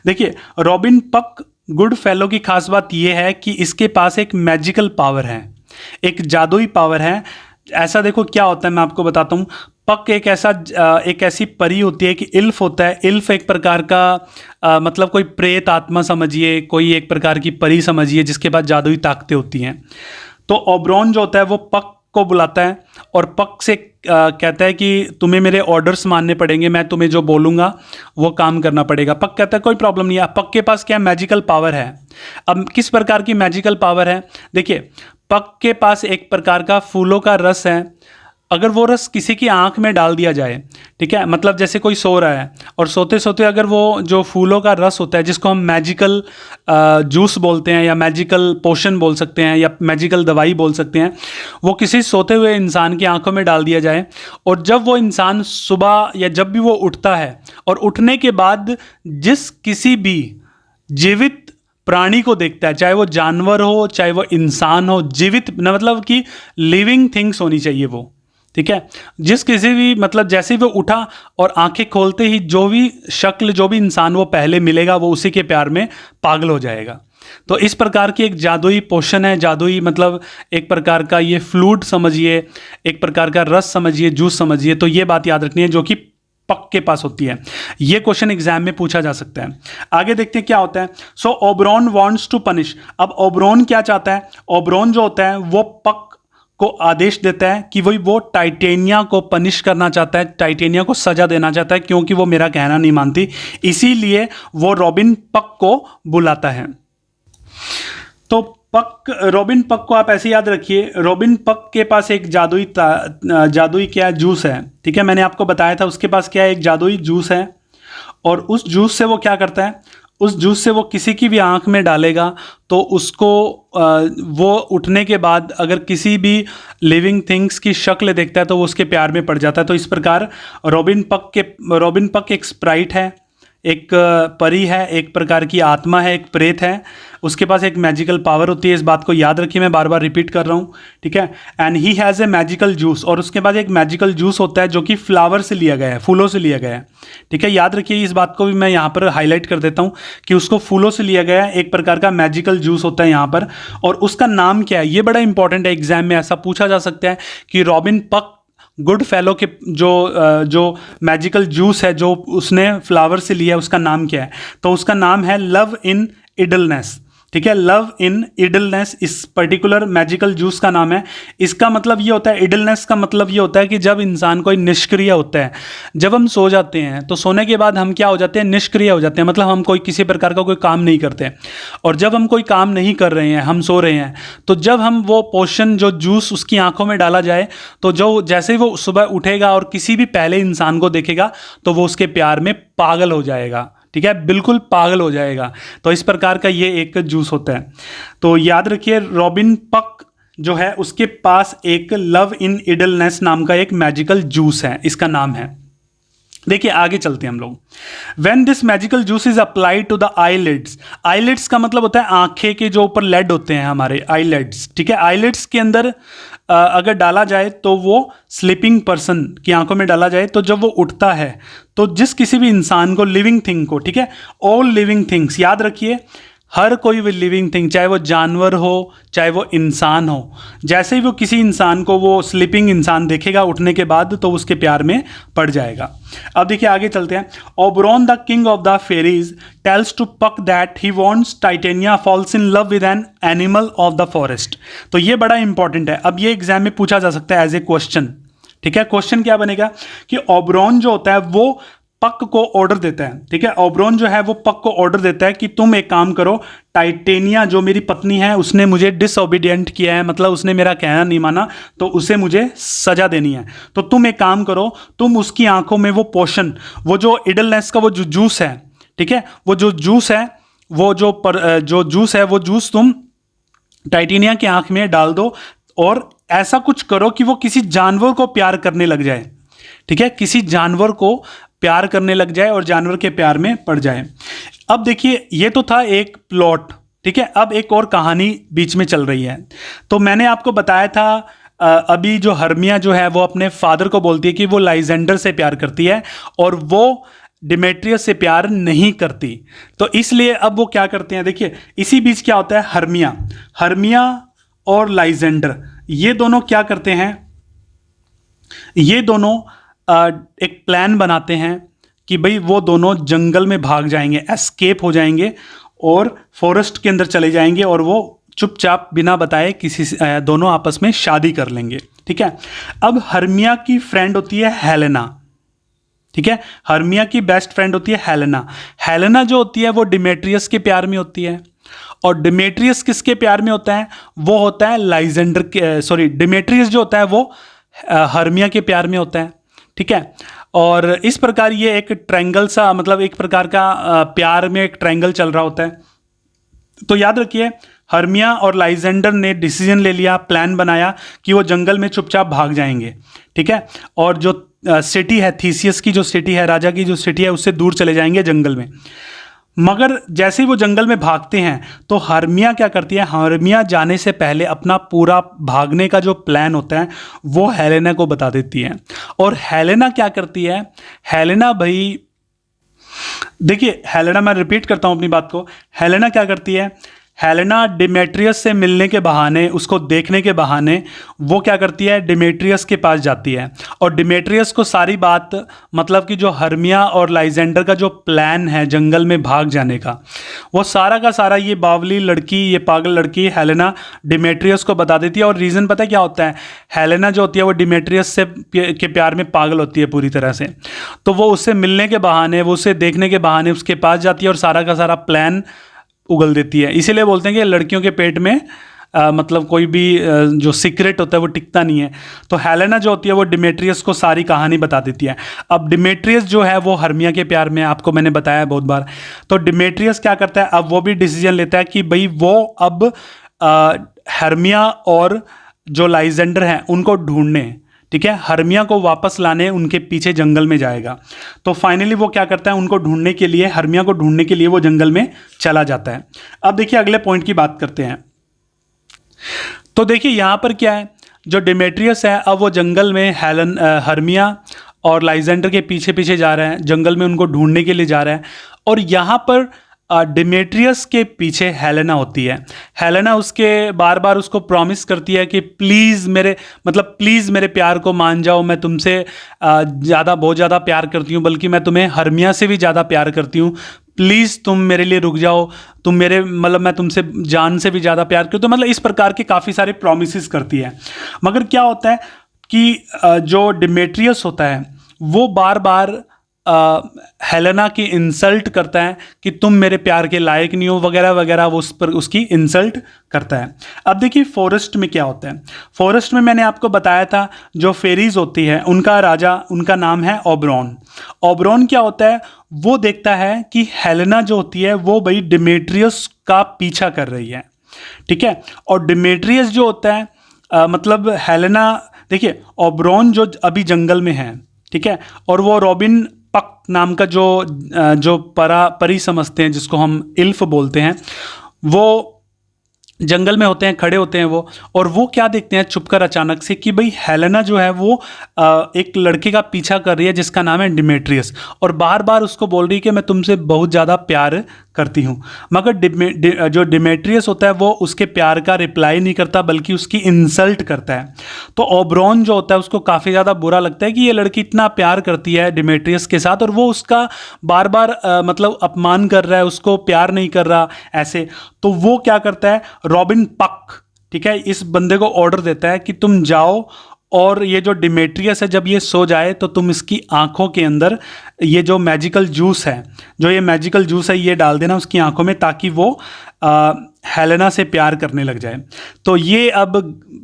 देखिए रॉबिन पक गुड फेलो की खास बात यह है कि इसके पास एक मैजिकल पावर है, एक जादुई पावर है। ऐसा देखो क्या होता है, मैं आपको बताता हूँ। पक एक ऐसी परी होती है कि इल्फ होता है, इल्फ एक प्रकार का मतलब कोई प्रेत आत्मा समझिए, कोई एक प्रकार की परी समझिए जिसके पास जादुई ताकतें होती हैं। तो ओबरॉन जो होता है वो पक को बुलाता है और पक से कहता है कि तुम्हें मेरे ऑर्डर्स मानने पड़ेंगे, मैं तुम्हें जो बोलूँगा वो काम करना पड़ेगा। पक कहता है कोई प्रॉब्लम नहीं है। पक के पास क्या मैजिकल पावर है। अब किस प्रकार की मैजिकल पावर है, देखिए पक के पास एक प्रकार का फूलों का रस है। अगर वो रस किसी की आंख में डाल दिया जाए, ठीक है, मतलब जैसे कोई सो रहा है और सोते सोते अगर वो जो फूलों का रस होता है जिसको हम मैजिकल जूस बोलते हैं या मैजिकल पोशन बोल सकते हैं या मैजिकल दवाई बोल सकते हैं, वो किसी सोते हुए इंसान की आंखों में डाल दिया जाए और जब वो इंसान सुबह या जब भी वो उठता है और उठने के बाद जिस किसी भी जीवित प्राणी को देखता है, चाहे वो जानवर हो चाहे वो इंसान हो, जीवित मतलब कि लिविंग थिंग्स होनी चाहिए वो, ठीक है, जिस किसी भी मतलब जैसे ही वो उठा और आंखें खोलते ही जो भी शक्ल जो भी इंसान वो पहले मिलेगा वो उसी के प्यार में पागल हो जाएगा। तो इस प्रकार की एक जादुई पोशन है, जादुई मतलब एक प्रकार का ये फ्लूइड समझिए, एक प्रकार का रस समझिए, जूस समझिए। तो ये बात याद रखनी है जो कि पक के पास होती है। ये क्वेश्चन एग्जाम में पूछा जा सकता है। आगे देखते हैं क्या होता है। सो ओबरॉन वांट्स टू पनिश। अब ओबरॉन क्या चाहता है, ओबरॉन जो होता है वो पक को आदेश देता है कि वो टाइटेनिया को पनिश करना चाहता है, टाइटेनिया को सजा देना चाहता है क्योंकि वो मेरा कहना नहीं मानती, इसीलिए वो रॉबिन पक को बुलाता है। तो रॉबिन पक को आप ऐसे याद रखिए, रॉबिन पक के पास एक जादुई क्या जूस है, ठीक है, मैंने आपको बताया था उसके पास क्या है, एक जादुई जूस है। और उस जूस से वो क्या करता है, उस जूस से वो किसी की भी आंख में डालेगा तो उसको वो उठने के बाद अगर किसी भी लिविंग थिंग्स की शक्ल देखता है तो वो उसके प्यार में पड़ जाता है। तो इस प्रकार रॉबिन पक एक स्प्राइट है, एक परी है, एक प्रकार की आत्मा है, एक प्रेत है, उसके पास एक मैजिकल पावर होती है। इस बात को याद रखिए, मैं बार बार रिपीट कर रहा हूँ, ठीक है। And he has a magical juice, और उसके बाद एक मैजिकल जूस होता है जो कि फ्लावर से लिया गया है, फूलों से लिया गया है, ठीक है। याद रखिए इस बात को भी मैं यहाँ पर हाईलाइट कर देता हूँ कि उसको फूलों से लिया गया है, एक प्रकार का मैजिकल जूस होता है यहाँ पर। और उसका नाम क्या है, ये बड़ा इंपॉर्टेंट है, एग्जाम में ऐसा पूछा जा सकता है कि रॉबिन पक गुड फेलो के जो मैजिकल जूस है जो उसने फ्लावर से लिया है उसका नाम क्या है। तो उसका नाम है लव इन इडलनेस, ठीक है, लव इन इडलनेस इस पर्टिकुलर मैजिकल जूस का नाम है। इसका मतलब ये होता है, इडलनेस का मतलब ये होता है कि जब इंसान कोई निष्क्रिय होता है, जब हम सो जाते हैं तो सोने के बाद हम क्या हो जाते हैं, निष्क्रिय हो जाते हैं, मतलब हम कोई किसी प्रकार का कोई काम नहीं करते। और जब हम कोई काम नहीं कर रहे हैं, हम सो रहे हैं, तो जब हम वो पोशन जो जूस उसकी आंखों में डाला जाए तो जो जैसे ही वो सुबह उठेगा और किसी भी पहले इंसान को देखेगा तो वो उसके प्यार में पागल हो जाएगा, ठीक है, बिल्कुल पागल हो जाएगा। तो इस प्रकार का ये एक जूस होता है। तो याद रखिए रॉबिन पक जो है उसके पास एक लव इन इडलनेस नाम का एक मैजिकल जूस है, इसका नाम है। देखिए आगे चलते हैं हम लोग। When this magical juice is applied to the eyelids, eyelids का मतलब होता है आंखें के जो ऊपर लेड होते हैं हमारे eyelids, ठीक है। eyelids के अंदर अगर डाला जाए तो वो स्लीपिंग पर्सन की आंखों में डाला जाए तो जब वो उठता है तो जिस किसी भी इंसान को, लिविंग थिंग को, ठीक है, ऑल लिविंग थिंग्स, याद रखिए हर कोई भी लिविंग थिंग, चाहे वो जानवर हो चाहे वो इंसान हो, जैसे ही वो किसी इंसान को, वो स्लीपिंग इंसान देखेगा उठने के बाद तो उसके प्यार में पड़ जाएगा। अब देखिए आगे चलते हैं। Oberon the king of the fairies tells to Puck that he wants Titania falls in love with an animal of the forest. तो ये बड़ा इंपॉर्टेंट है, अब ये एग्जाम में पूछा जा सकता है एज ए क्वेश्चन, ठीक है। क्वेश्चन क्या बनेगा कि ओबरॉन जो होता है वो पक को ऑर्डर देता है, ठीक है। ओबरॉन जो है वो पक को ऑर्डर देता है कि तुम एक काम करो, टाइटेनिया जो मेरी पत्नी है उसने मुझे डिसओबीडियंट किया है, मतलब उसने मेरा कहना नहीं माना, तो उसे मुझे सजा देनी है। तो तुम एक काम करो, तुम उसकी आंखों में वो पोशन, वो जो इडलनेस का वो जो जूस है, ठीक है, वो जो जूस है, वो जो जूस है, वो जूस तुम टाइटेनिया की आंख में डाल दो और ऐसा कुछ करो कि वो किसी जानवर को प्यार करने लग जाए, ठीक है, किसी जानवर को प्यार करने लग जाए और जानवर के प्यार में पड़ जाए। अब देखिए, ये तो था एक प्लॉट, ठीक है। अब एक और कहानी बीच में चल रही है। तो मैंने आपको बताया था अभी जो हर्मिया जो है वो अपने फादर को बोलती है कि वो लाइजेंडर से प्यार करती है और वो डिमेट्रियस से प्यार नहीं करती। तो इसलिए अब वो क्या करते हैं, देखिए इसी बीच क्या होता है, हर्मिया और लाइजेंडर ये दोनों क्या करते हैं, ये दोनों एक प्लान बनाते हैं कि भाई वो दोनों जंगल में भाग जाएंगे, एस्केप हो जाएंगे और फॉरेस्ट के अंदर चले जाएंगे और वो चुपचाप बिना बताए किसी से दोनों आपस में शादी कर लेंगे, ठीक है। अब हर्मिया की फ्रेंड होती है हेलेना, ठीक है, हर्मिया की बेस्ट फ्रेंड होती है हेलेना। हेलेना जो होती है वो डिमेट्रियस के प्यार में होती है और डिमेट्रियस किसके प्यार में होता है, वो होता है लाइजेंडर के, सॉरी डिमेट्रियस जो होता है वो हर्मिया के प्यार में होता है, ठीक है। और इस प्रकार ये एक ट्रायंगल सा, मतलब एक प्रकार का प्यार में एक ट्रायंगल चल रहा होता है। तो याद रखिए, हर्मिया और लाइजेंडर ने डिसीजन ले लिया, प्लान बनाया कि वो जंगल में चुपचाप भाग जाएंगे, ठीक है। और जो सिटी है, थीसियस की जो सिटी है, राजा की जो सिटी है, उससे दूर चले जाएंगे जंगल में। मगर जैसे ही वो जंगल में भागते हैं तो हर्मिया क्या करती है, हर्मिया जाने से पहले अपना पूरा भागने का जो प्लान होता है वो हेलेना को बता देती है। और हेलेना क्या करती है, हेलेना भाई देखिए, हेलेना, मैं रिपीट करता हूं अपनी बात को, हेलेना क्या करती है, हेलेना डिमेट्रियस से मिलने के बहाने, उसको देखने के बहाने वो क्या करती है, डिमेट्रियस के पास जाती है और डिमेट्रियस को सारी बात, मतलब कि जो हर्मिया और लाइजेंडर का जो प्लान है जंगल में भाग जाने का, वो सारा का सारा ये बावली लड़की, ये पागल लड़की हेलेना डिमेट्रियस को बता देती है। और रीज़न पता है क्या होता है, हेलेना जो होती है वो डिमेट्रियस से के प्यार में पागल होती है पूरी तरह से। तो वो उससे मिलने के बहाने, वो उसे देखने के बहाने उसके पास जाती है और सारा का सारा प्लान उगल देती है। इसीलिए बोलते हैं कि लड़कियों के पेट में मतलब कोई भी जो सीक्रेट होता है वो टिकता नहीं है। तो हेलेना जो होती है वो डिमेट्रियस को सारी कहानी बता देती है। अब डिमेट्रियस जो है वो हर्मिया के प्यार में, आपको मैंने बताया बहुत बार। तो डिमेट्रियस क्या करता है, अब वो भी डिसीजन लेता है कि भाई वो अब हर्मिया और जो लाइजेंडर हैं उनको ढूंढने, ठीक है, हर्मिया को वापस लाने उनके पीछे जंगल में जाएगा। तो फाइनली वो क्या करता है, उनको ढूंढने के लिए, हर्मिया को ढूंढने के लिए वो जंगल में चला जाता है। अब देखिए अगले पॉइंट की बात करते हैं। तो देखिए यहां पर क्या है, जो डिमेट्रियस है अब वो जंगल में हर्मिया और लाइजेंडर के पीछे पीछे जा रहा है, जंगल में उनको ढूंढने के लिए जा रहा है। और यहां पर डिमेट्रियस के पीछे हेलेना होती है। हेलेना उसके बार बार उसको प्रॉमिस करती है कि प्लीज़ मेरे प्यार को मान जाओ, मैं तुमसे बहुत ज़्यादा प्यार करती हूँ, बल्कि मैं तुम्हें हर्मिया से भी ज़्यादा प्यार करती हूँ, प्लीज़ तुम मेरे लिए रुक जाओ, तुम मेरे, मतलब मैं तुमसे जान से भी ज़्यादा प्यार करती हूँ। तो मतलब इस प्रकार के काफ़ी सारे प्रॉमिसेस करती है। मगर क्या होता है कि जो डिमेट्रियस होता है वो बार बार हेलेना की इंसल्ट करता है कि तुम मेरे प्यार के लायक नहीं हो, वगैरह वगैरह, वो उस पर उसकी इंसल्ट करता है। अब देखिए फॉरेस्ट में क्या होता है, फॉरेस्ट में मैंने आपको बताया था जो फेरीज होती है उनका राजा, उनका नाम है ओबरॉन। ओबरॉन क्या होता है, वो देखता है कि हेलेना जो होती है वो भाई डिमेट्रियस का पीछा कर रही है, ठीक है। और डिमेट्रियस जो होता है मतलब हेलेना, देखिए ओबरॉन जो अभी जंगल में है, ठीक है, और वो रॉबिन पक नाम का जो परी समझते हैं, जिसको हम इल्फ बोलते हैं, वो जंगल में होते हैं, खड़े होते हैं वो, और वो क्या देखते हैं छुपकर अचानक से कि भाई हेलेना जो है वो एक लड़के का पीछा कर रही है जिसका नाम है डिमेट्रियस, और बार बार उसको बोल रही है कि मैं तुमसे बहुत ज़्यादा प्यार करती हूँ। मगर जो डिमेट्रियस होता है वो उसके प्यार का रिप्लाई नहीं करता, बल्कि उसकी इंसल्ट करता है। तो ओबरॉन जो होता है उसको काफ़ी ज़्यादा बुरा लगता है कि ये लड़की इतना प्यार करती है डिमेट्रियस के साथ और वो उसका बार बार मतलब अपमान कर रहा है, उसको प्यार नहीं कर रहा ऐसे। तो वो क्या करता है, रॉबिन पक, ठीक है, इस बंदे को ऑर्डर देता है कि तुम जाओ और ये जो डिमेट्रियस है जब ये सो जाए तो तुम इसकी आंखों के अंदर ये जो मैजिकल जूस है, जो ये मैजिकल जूस है, ये डाल देना उसकी आंखों में, ताकि वो हेलेना से प्यार करने लग जाए। तो ये अब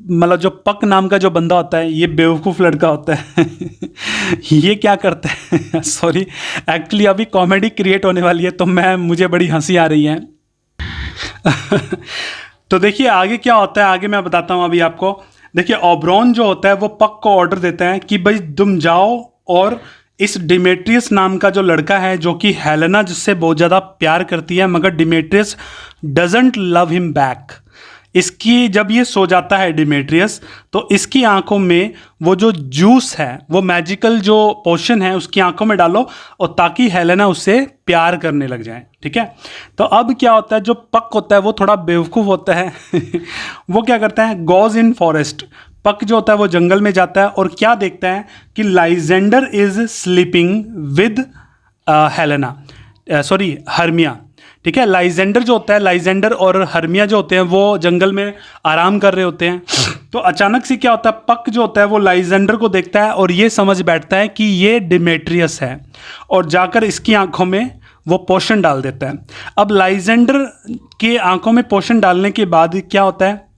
मतलब जो पक नाम का जो बंदा होता है, ये बेवकूफ़ लड़का होता है ये क्या करता है सॉरी, एक्चुअली अभी कॉमेडी क्रिएट होने वाली है तो मुझे बड़ी हंसी आ रही है तो देखिए आगे क्या होता है, आगे मैं बताता हूँ अभी आपको। देखिए ओबरॉन जो होता है वो पक को ऑर्डर देता है कि भाई तुम जाओ और इस डिमेट्रियस नाम का जो लड़का है, जो कि हेलेना जिससे बहुत ज़्यादा प्यार करती है, मगर Demetrious doesn't love him back, इसकी जब ये सो जाता है डिमेट्रियस, तो इसकी आंखों में वो जो जूस है, वो मैजिकल जो पोशन है, उसकी आंखों में डालो, और ताकि हेलेना उससे प्यार करने लग जाए। ठीक है, तो अब क्या होता है, जो पक होता है वो थोड़ा बेवकूफ़ होता है वो क्या करता है, गोज इन फॉरेस्ट, पक जो होता है वो जंगल में जाता है और क्या देखता है कि Lysander is sleeping with Helena, sorry Hermia. ठीक है, लाइजेंडर जो होता है, लाइजेंडर और हर्मिया जो होते हैं वो जंगल में आराम कर रहे होते हैं। तो अचानक से क्या होता है, पक जो होता है वो लाइजेंडर को देखता है और ये समझ बैठता है कि ये डिमेट्रियस है, और जाकर इसकी आंखों में वो पोशन डाल देता है। अब लाइजेंडर की आंखों में पोशन डालने के बाद क्या होता है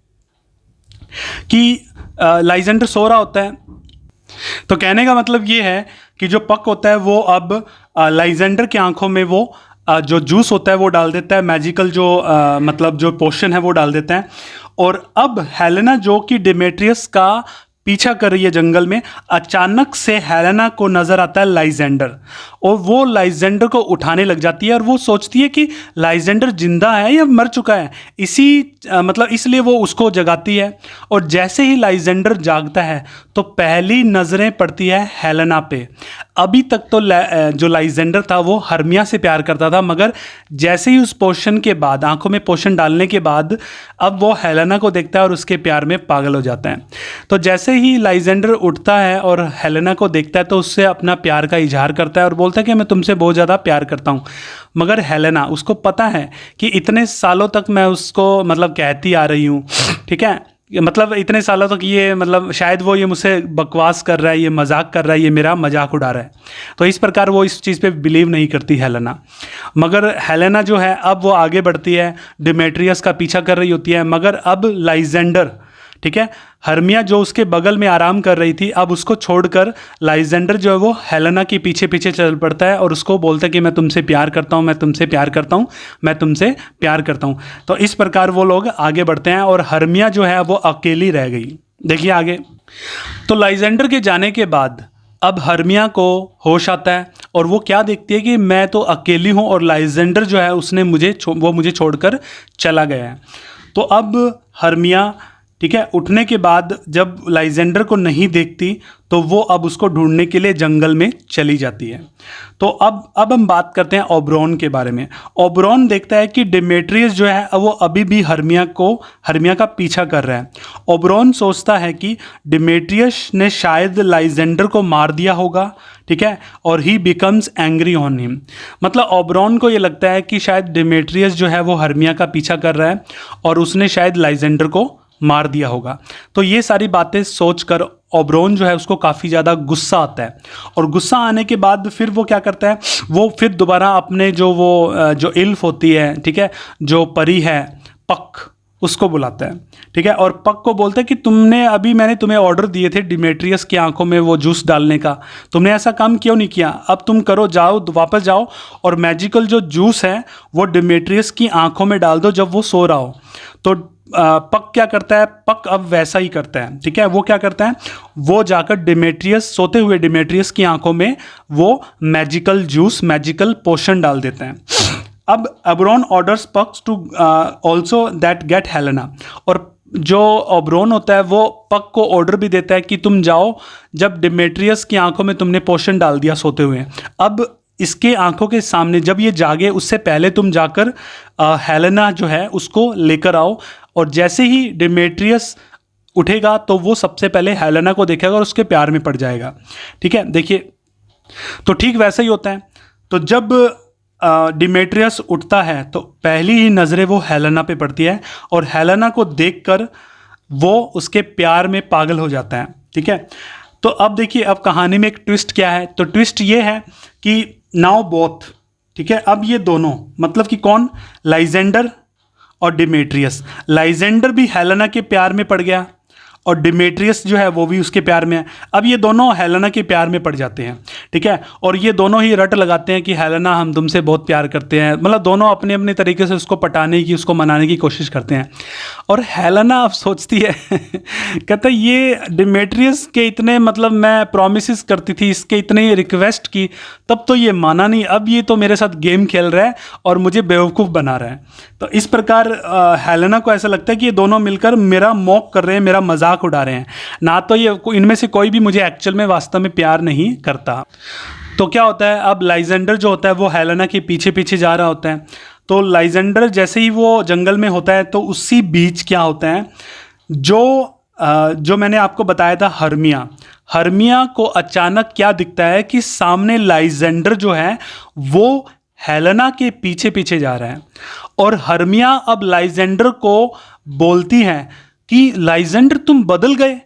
कि लाइजेंडर सो रहा होता है। तो कहने का मतलब ये है कि जो पक होता है वो अब लाइजेंडर की आंखों में वो जो जूस होता है वो डाल देता है, मैजिकल जो मतलब जो पोशन है वो डाल देता है। और अब हेलेना जो कि डिमेट्रियस का पीछा कर रही है जंगल में, अचानक से हेलेना को नज़र आता है लाइजेंडर, और वो लाइजेंडर को उठाने लग जाती है और वो सोचती है कि लाइजेंडर जिंदा है या मर चुका है, मतलब इसलिए वो उसको जगाती है। और जैसे ही लाइजेंडर जागता है तो पहली नज़रें पड़ती है हेलेना पे। अभी तक तो जो लाइजेंडर था वो हर्मिया से प्यार करता था, मगर जैसे ही उस पोशन के बाद, आंखों में पोशन डालने के बाद, अब वो हेलेना को देखता है और उसके प्यार में पागल हो जाता है। तो जैसे ही लाइजेंडर उठता है और हेलेना को देखता है तो उससे अपना प्यार का इजहार करता है और बोलता है कि मैं तुमसे बहुत ज़्यादा प्यार करता हूँ। मगर हेलेना, उसको पता है कि इतने सालों तक मैं उसको मतलब कहती आ रही हूँ, ठीक है, मतलब इतने सालों तक ये मतलब शायद वो ये मुझसे बकवास कर रहा है, ये मजाक कर रहा है, ये मेरा मजाक उड़ा रहा है। तो इस प्रकार वो इस चीज़ पे बिलीव नहीं करती हेलेना। मगर हेलेना जो है अब वो आगे बढ़ती है, डिमेट्रियस का पीछा कर रही होती है, मगर अब लाइजेंडर, ठीक है, हर्मिया जो उसके बगल में आराम कर रही थी, अब उसको छोड़कर लाइजेंडर जो है वो हेलेना के पीछे पीछे चल पड़ता है और उसको बोलता है कि मैं तुमसे प्यार करता हूँ, मैं तुमसे प्यार करता हूँ, मैं तुमसे प्यार करता हूँ। तो इस प्रकार वो लोग आगे बढ़ते हैं और हर्मिया जो है वो अकेली रह गई। देखिए आगे, तो लाइजेंडर के जाने के बाद अब हर्मिया को होश आता है और वो क्या देखती है कि मैं तो अकेली हूँ और लाइजेंडर जो है उसने मुझे छोड़कर चला गया है। तो अब हर्मिया, ठीक है, उठने के बाद जब लाइजेंडर को नहीं देखती तो वो अब उसको ढूंढने के लिए जंगल में चली जाती है। तो अब हम बात करते हैं ओबरॉन के बारे में। ओबरॉन देखता है कि डिमेट्रियस जो है वो अभी भी हर्मिया का पीछा कर रहा है। ओबरॉन सोचता है कि डिमेट्रियस ने शायद लाइजेंडर को मार दिया होगा, ठीक है, और ही बिकम्स एंग्री ऑन हिम। मतलब ओबरॉन को ये लगता है कि शायद डिमेट्रियस जो है वो हर्मिया का पीछा कर रहा है और उसने शायद लाइजेंडर को मार दिया होगा। तो ये सारी बातें सोचकर ओबरॉन जो है उसको काफ़ी ज़्यादा गुस्सा आता है, और गुस्सा आने के बाद फिर वो क्या करता है, वो फिर दोबारा अपने जो इल्फ होती है, ठीक है, जो परी है पक, उसको बुलाता है, ठीक है, और पक को बोलता है कि मैंने तुम्हें ऑर्डर दिए थे डिमेट्रियस की आंखों में वो जूस डालने का, तुमने ऐसा काम क्यों नहीं किया, अब तुम करो, जाओ वापस जाओ और मैजिकल जो जूस है वो डिमेट्रियस की आंखों में डाल दो जब वो सो रहा हो। तो पक क्या करता है, पक अब वैसा ही करता है, ठीक है, वो क्या करता है, वो जाकर सोते हुए डिमेट्रियस की आंखों में वो मैजिकल जूस, मैजिकल पोशन डाल देता है। अब Oberon orders Puck to also that get Helena, और जो ओबरॉन होता है वो पक को ऑर्डर भी देता है कि तुम जाओ, जब डिमेट्रियस की आंखों में तुमने पोशन डाल दिया सोते हुए, अब इसके आंखों के सामने जब ये जागे उससे पहले तुम जाकर हेलेना जो है उसको लेकर आओ, और जैसे ही डिमेट्रियस उठेगा तो वो सबसे पहले हेलेना को देखेगा और उसके प्यार में पड़ जाएगा। ठीक है, देखिए, तो ठीक वैसा ही होता है। तो जब डिमेट्रियस उठता है तो पहली ही नज़रें वो हेलेना पे पड़ती है और हेलेना को देखकर वो उसके प्यार में पागल हो जाता है। ठीक है। तो अब देखिए, अब कहानी में एक ट्विस्ट क्या है, तो ट्विस्ट ये है कि नाउ बोथ, ठीक है, अब ये दोनों, मतलब कि कौन, लाइजेंडर और डिमेट्रियस। लाइजेंडर भी हेलेना के प्यार में पड़ गया और डिमेट्रियस जो है वो भी उसके प्यार में है। अब ये दोनों हेलेना के प्यार में पड़ जाते हैं, ठीक है, और ये दोनों ही रट लगाते हैं कि हेलेना हम तुमसे बहुत प्यार करते हैं, मतलब दोनों अपने अपने तरीके से उसको पटाने की, उसको मनाने की कोशिश करते हैं। और हेलेना अब सोचती है कहता है ये डिमेट्रियस के इतने, मतलब मैं प्रोमिस करती थी, इसके इतने रिक्वेस्ट की, तब तो ये माना नहीं, अब ये तो मेरे साथ गेम खेल रहा है और मुझे बेवकूफ़ बना रहा है। तो इस प्रकार हेलेना को ऐसा लगता है कि ये दोनों मिलकर मेरा मॉक कर रहे हैं, मेरा मजाक उड़ा रहे हैं, ना तो ये इनमें से कोई भी मुझे एक्चुअल में वास्तव में प्यार नहीं करता। तो क्या होता है, अब लाइजेंडर जो होता है वो हेलेना के पीछे पीछे जा रहा होता है। तो लाइजेंडर जैसे ही वो जंगल में होता है तो उसी बीच क्या होता है, जो मैंने आपको बताया था हर्मिया को अचानक क्या दिखता है कि सामने लाइजेंडर जो है वो हेलेना के पीछे पीछे जा रहा है। और हर्मिया अब लाइजेंडर को बोलती है कि लाइजेंडर तुम बदल गए,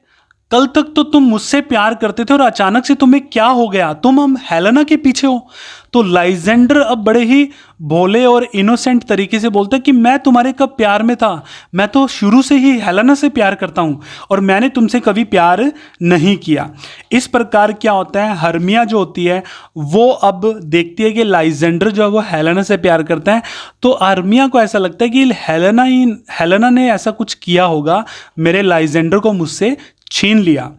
कल तक तो तुम मुझसे प्यार करते थे और अचानक से तुम्हें क्या हो गया, तुम हम हेलेना के पीछे हो। तो लाइजेंडर अब बड़े ही भोले और इनोसेंट तरीके से बोलते हैं कि मैं तुम्हारे कब प्यार में था, मैं तो शुरू से ही हेलेना से प्यार करता हूँ और मैंने तुमसे कभी प्यार नहीं किया। इस प्रकार क्या होता है, हर्मिया जो होती है वो अब देखती है कि लाइजेंडर जो है वो हेलेना से प्यार करता है। तो हर्मिया को ऐसा लगता है कि हेलेना ने ऐसा कुछ किया होगा, मेरे लाइजेंडर को मुझसे छीन लिया।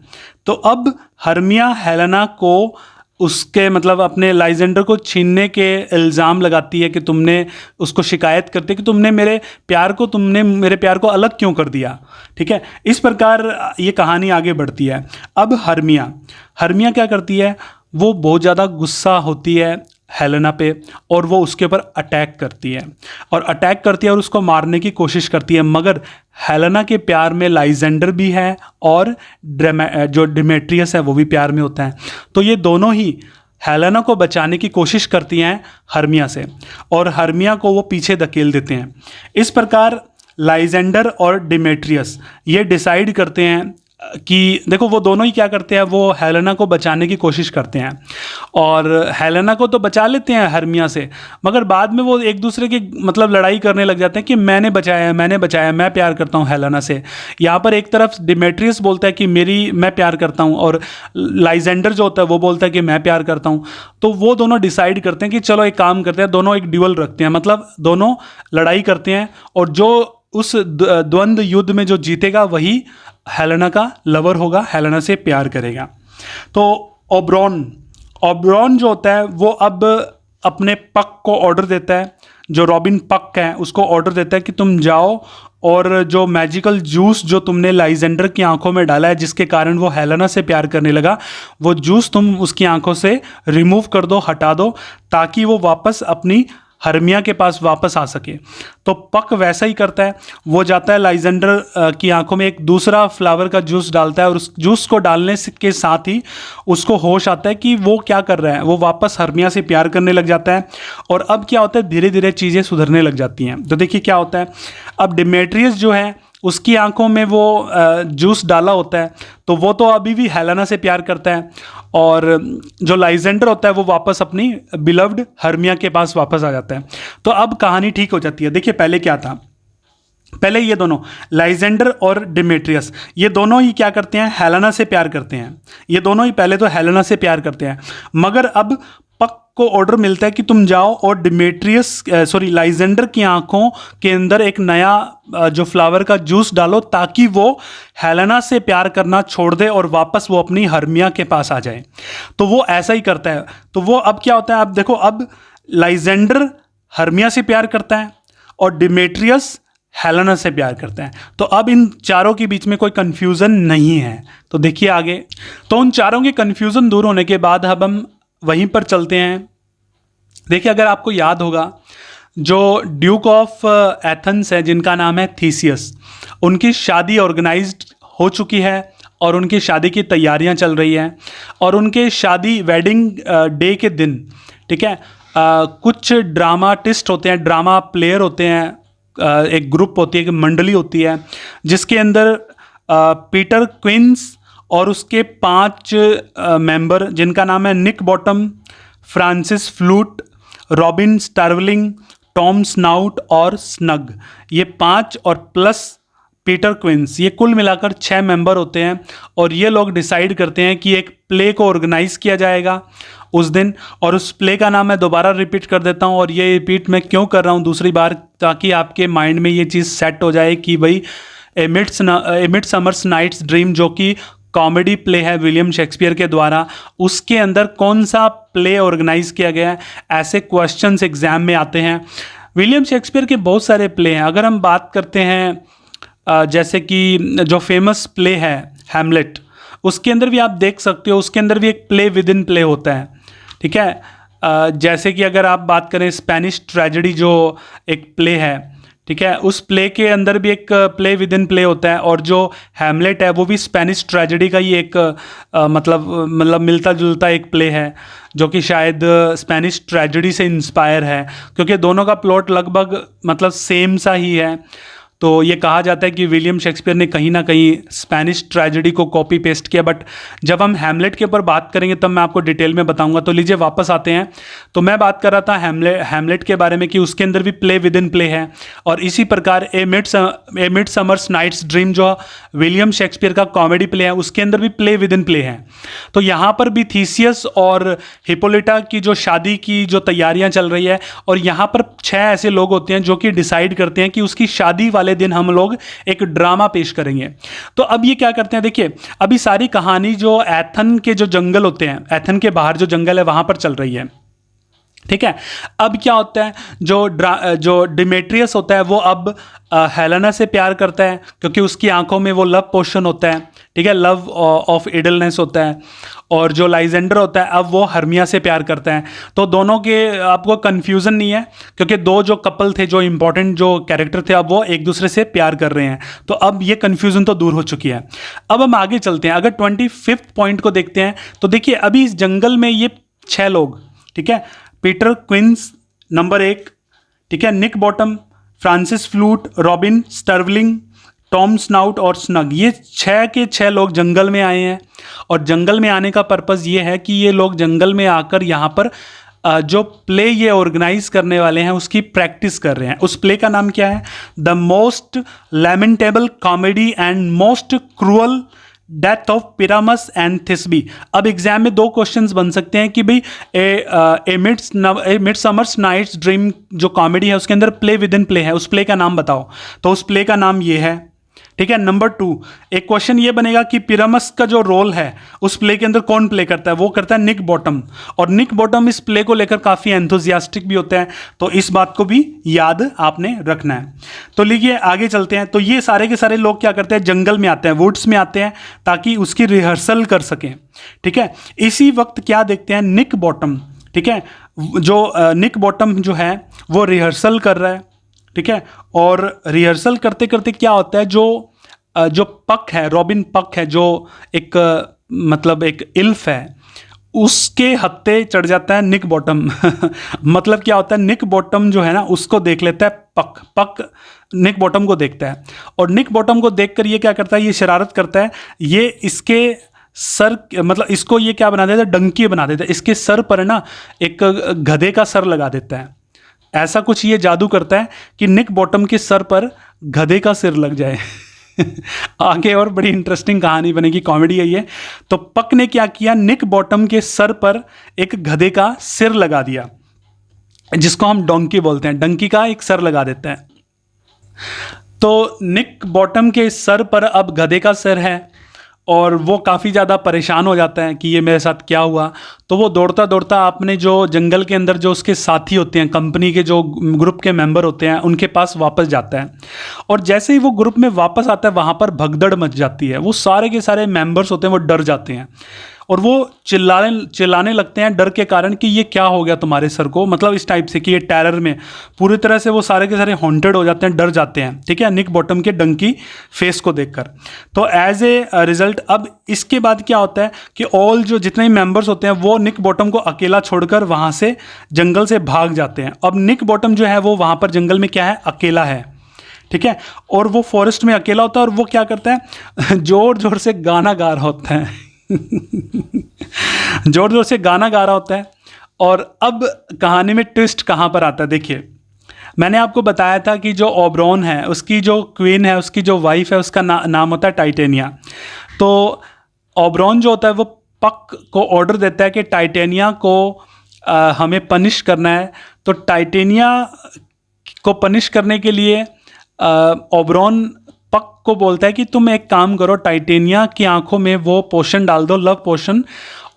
तो अब हर्मिया हेलेना को उसके, मतलब अपने लाइजेंडर को छीनने के इल्ज़ाम लगाती है कि तुमने उसको शिकायत करते कि तुमने मेरे प्यार को अलग क्यों कर दिया, ठीक है। इस प्रकार ये कहानी आगे बढ़ती है। अब हर्मिया क्या करती है, वो बहुत ज़्यादा गुस्सा होती है हेलेना पे और वो उसके ऊपर अटैक करती है और उसको मारने की कोशिश करती है। मगर हेलेना के प्यार में लाइजेंडर भी है और जो डिमेट्रियस है वो भी प्यार में होता है। तो ये दोनों ही हेलेना को बचाने की कोशिश करती हैं हर्मिया से और हर्मिया को वो पीछे धकेल देते हैं। इस प्रकार लाइजेंडर और डिमेट्रियस ये डिसाइड करते हैं कि देखो, वो दोनों ही क्या करते हैं, वो हेलेना को बचाने की कोशिश करते हैं और हेलेना को तो बचा लेते हैं हर्मिया से, मगर बाद में वो एक दूसरे की, मतलब लड़ाई करने लग जाते हैं कि मैंने बचाया, मैं प्यार करता हूँ हेलेना से। यहाँ पर एक तरफ डिमेट्रियस बोलता है कि मैं प्यार करता हूँ और लाइजेंडर जो होता है वो बोलता है कि मैं प्यार करता हूँ। तो वो दोनों डिसाइड करते हैं कि चलो एक काम करते हैं, दोनों एक ड्यूअल रखते हैं, मतलब दोनों लड़ाई करते हैं और जो उस द्वंद्व युद्ध में जो जीतेगा वही हेलेना का लवर होगा, हेलेना से प्यार करेगा। तो ओब्रॉन जो होता है वो अब अपने पक को ऑर्डर देता है, जो रॉबिन पक है उसको ऑर्डर देता है कि तुम जाओ और जो मैजिकल जूस जो तुमने लाइजेंडर की आंखों में डाला है जिसके कारण वो हेलेना से प्यार करने लगा, वो जूस तुम उसकी आंखों से रिमूव कर दो, हटा दो, ताकि वो वापस अपनी हर्मिया के पास वापस आ सके। तो पक वैसा ही करता है, वो जाता है लाइजेंडर की आंखों में एक दूसरा फ्लावर का जूस डालता है और उस जूस को डालने के साथ ही उसको होश आता है कि वो क्या कर रहा है, वो वापस हर्मिया से प्यार करने लग जाता है। और अब क्या होता है, धीरे धीरे चीज़ें सुधरने लग जाती हैं। तो देखिए क्या होता है, अब डिमेट्रियस जो है उसकी आंखों में वो जूस डाला होता है, तो वो तो अभी भी हेलेना से प्यार करता है और जो लाइजेंडर होता है वो वापस अपनी बिलव्ड हर्मिया के पास वापस आ जाता है। तो अब कहानी ठीक हो जाती है। देखिए पहले क्या था, पहले ये दोनों लाइजेंडर और डिमेट्रियस ये दोनों ही क्या करते हैं, हेलेना से प्यार करते हैं। ये दोनों ही पहले तो हेलेना से प्यार करते हैं, मगर अब पक को ऑर्डर मिलता है कि तुम जाओ और लाइजेंडर की आंखों के अंदर एक नया जो फ्लावर का जूस डालो, ताकि वो हेलेना से प्यार करना छोड़ दे और वापस वो अपनी हर्मिया के पास आ जाए। तो वो ऐसा ही करता है। तो वो अब क्या होता है, अब देखो, अब लाइजेंडर हर्मिया से प्यार करता है और डिमेट्रियस हेलेना से प्यार करते हैं। तो अब इन चारों के बीच में कोई कन्फ्यूज़न नहीं है। तो देखिए आगे, तो उन चारों के कन्फ्यूज़न दूर होने के बाद अब हम वहीं पर चलते हैं। देखिए अगर आपको याद होगा, जो ड्यूक ऑफ एथेंस है जिनका नाम है थीसियस, उनकी शादी ऑर्गेनाइज्ड हो चुकी है और उनकी शादी की तैयारियां चल रही हैं और उनके शादी वेडिंग डे के दिन, ठीक है, कुछ ड्रामाटिस्ट होते हैं, ड्रामा प्लेयर होते हैं, एक ग्रुप होती है, एक मंडली होती है जिसके अंदर पीटर क्विंस और उसके 5 मेंबर जिनका नाम है Nick Bottom, Francis Flute, Robin Starveling, Tom Snout और स्नग, ये 5 और प्लस पीटर क्विंस, ये कुल मिलाकर 6 मेंबर होते हैं। और ये लोग डिसाइड करते हैं कि एक प्ले को ऑर्गेनाइज किया जाएगा उस दिन, और उस प्ले का नाम मैं दोबारा रिपीट कर देता हूँ। और ये रिपीट मैं क्यों कर रहा हूँ दूसरी बार, ताकि आपके माइंड में ये चीज़ सेट हो जाए कि भाई ए मिडसमर्स नाइट्स ड्रीम जो कि कॉमेडी प्ले है विलियम शेक्सपियर के द्वारा, उसके अंदर कौन सा प्ले ऑर्गेनाइज किया गया है। ऐसे क्वेश्चंस एग्जाम में आते हैं। विलियम शेक्सपियर के बहुत सारे प्ले हैं। अगर हम बात करते हैं जैसे कि जो फेमस प्ले है हैमलेट, उसके अंदर भी आप देख सकते हो, उसके अंदर भी एक प्ले विद इन प्ले होता है, ठीक है। जैसे कि अगर आप बात करें स्पेनिश ट्रेजेडी जो एक प्ले है, ठीक है, उस प्ले के अंदर भी एक प्ले विद इन प्ले होता है। और जो हैमलेट है वो भी स्पेनिश ट्रेजेडी का ही एक मतलब मिलता जुलता एक प्ले है, जो कि शायद स्पेनिश ट्रेजेडी से इंस्पायर है, क्योंकि दोनों का प्लॉट लगभग मतलब सेम सा ही है। तो ये कहा जाता है कि विलियम शेक्सपियर ने कहीं ना कहीं स्पेनिश ट्रेजेडी को कॉपी पेस्ट किया। बट जब हम हैमलेट के ऊपर बात करेंगे तब मैं आपको डिटेल में बताऊंगा। तो लीजिए वापस आते हैं। तो मैं बात कर रहा था हैमलेट के बारे में कि उसके अंदर भी प्ले विद इन प्ले है। और इसी प्रकार ए मिडसमर्स नाइट्स ड्रीम जो विलियम शेक्सपियर का कॉमेडी प्ले है, उसके अंदर भी प्ले विद इन प्ले है। तो यहाँ पर भी थीसियस और हिपोलिटा की जो शादी की जो तैयारियाँ चल रही है, और यहाँ पर 6 ऐसे लोग होते हैं जो कि डिसाइड करते हैं कि उसकी शादी वाले दिन हम लोग एक ड्रामा पेश करेंगे। तो अब ये क्या करते हैं, देखिए अभी सारी कहानी जो एथन के जो जंगल होते हैं, एथन के बाहर जो जंगल है वहां पर चल रही है, ठीक है। अब क्या होता है, जो डिमेट्रियस होता है वो अब हेलेना से प्यार करता है, क्योंकि उसकी आंखों में वो लव पोशन होता है, ठीक है, लव ऑफ इडलनेस होता है। और जो लाइजेंडर होता है अब वो हर्मिया से प्यार करता है। तो दोनों के आपको कन्फ्यूज़न नहीं है, क्योंकि दो जो कपल थे, जो इंपॉर्टेंट जो कैरेक्टर थे, अब वो एक दूसरे से प्यार कर रहे हैं। तो अब ये कन्फ्यूज़न तो दूर हो चुकी है। अब हम आगे चलते हैं। अगर 25th पॉइंट को देखते हैं तो देखिए अभी इस जंगल में ये 6 लोग, ठीक है, पीटर क्विंस नंबर 1, ठीक है, Nick Bottom, Francis Flute, Robin Starveling, Tom Snout और स्नग, ये 6 के 6 लोग जंगल में आए हैं। और जंगल में आने का पर्पज़ ये है कि ये लोग जंगल में आकर यहाँ पर जो प्ले ये ऑर्गेनाइज करने वाले हैं उसकी प्रैक्टिस कर रहे हैं। उस प्ले का नाम क्या है, the most lamentable comedy and most cruel death of Pyramus and Thisbe. अब एग्जाम में 2 क्वेश्चंस बन सकते हैं कि भाई ए मिडसमर्स नाइट्स ड्रीम जो कॉमेडी है उसके अंदर प्ले विद इन प्ले है, उस प्ले का नाम बताओ। तो उस प्ले का नाम ये है, ठीक है। नंबर 2 एक क्वेश्चन ये बनेगा कि पिरामस का जो रोल है उस प्ले के अंदर कौन प्ले करता है, वो करता है निक बॉटम। और निक बॉटम इस प्ले को लेकर काफ़ी एंथुजियास्टिक भी होते हैं। तो इस बात को भी याद आपने रखना है। तो लीजिए आगे चलते हैं। तो ये सारे के सारे लोग क्या करते हैं, जंगल में आते हैं, वुड्स में आते हैं, ताकि उसकी रिहर्सल कर सकें, ठीक है। इसी वक्त क्या देखते हैं, निक बॉटम, ठीक है, जो निक बॉटम जो है वो रिहर्सल कर रहा है, ठीक है। और रिहर्सल करते करते क्या होता है, जो पक है, रॉबिन पक है, जो एक मतलब एक इल्फ है, उसके हत्थे चढ़ जाता है निक बॉटम। मतलब क्या होता है, निक बॉटम जो है ना उसको देख लेता है पक निक बॉटम को देखता है। और निक बॉटम को देखकर ये क्या करता है, ये शरारत करता है, ये इसके सर मतलब इसको ये क्या बना देता है, डंकी बना देता है, इसके सर पर ना एक गधे का सर लगा देता है। ऐसा कुछ ये जादू करता है कि निक बॉटम के सर पर गधे का सिर लग जाए। आगे और बड़ी इंटरेस्टिंग कहानी बनेगी, कॉमेडी है ये। तो पक ने क्या किया, निक बॉटम के सर पर एक गधे का सिर लगा दिया, जिसको हम डोंकी बोलते हैं, डंकी का एक सर लगा देता है। तो निक बॉटम के सर पर अब गधे का सिर है और वो काफ़ी ज़्यादा परेशान हो जाता है कि ये मेरे साथ क्या हुआ। तो वो दौड़ता दौड़ता अपने जो जंगल के अंदर जो उसके साथी होते हैं, कंपनी के जो ग्रुप के मेंबर होते हैं, उनके पास वापस जाता है। और जैसे ही वो ग्रुप में वापस आता है वहाँ पर भगदड़ मच जाती है। वो सारे के सारे मेंबर्स होते हैं वो डर जाते हैं और वो चिल्लाने लगते हैं डर के कारण कि ये क्या हो गया तुम्हारे सर को, मतलब इस टाइप से कि ये टेरर में पूरी तरह से वो सारे के सारे हॉन्टेड हो जाते हैं, डर जाते हैं, ठीक है, निक बॉटम के डंकी फेस को देखकर। तो एज ए रिजल्ट अब इसके बाद क्या होता है कि ऑल जो जितने मेंबर्स होते हैं वो निक बॉटम को अकेला छोड़कर वहाँ से जंगल से भाग जाते हैं। अब निक बॉटम जो है वो वहाँ पर जंगल में क्या है, अकेला है, ठीक है। और वो फॉरेस्ट में अकेला होता है और वो क्या करता है, जोर जोर से गाना गा रहा होता है जोर जोर से गाना गा रहा होता है। और अब कहानी में ट्विस्ट कहाँ पर आता है, देखिए मैंने आपको बताया था कि जो ओबरॉन है उसकी जो क्वीन है, उसकी जो वाइफ है, उसका नाम होता है टाइटेनिया। तो ओबरॉन जो होता है वो पक को ऑर्डर देता है कि टाइटेनिया को हमें पनिश करना है। तो टाइटेनिया को पनिश करने के लिए ओबरॉन पक को बोलता है कि तुम एक काम करो, टाइटेनिया की आंखों में वो पोशन डाल दो, लव पोशन,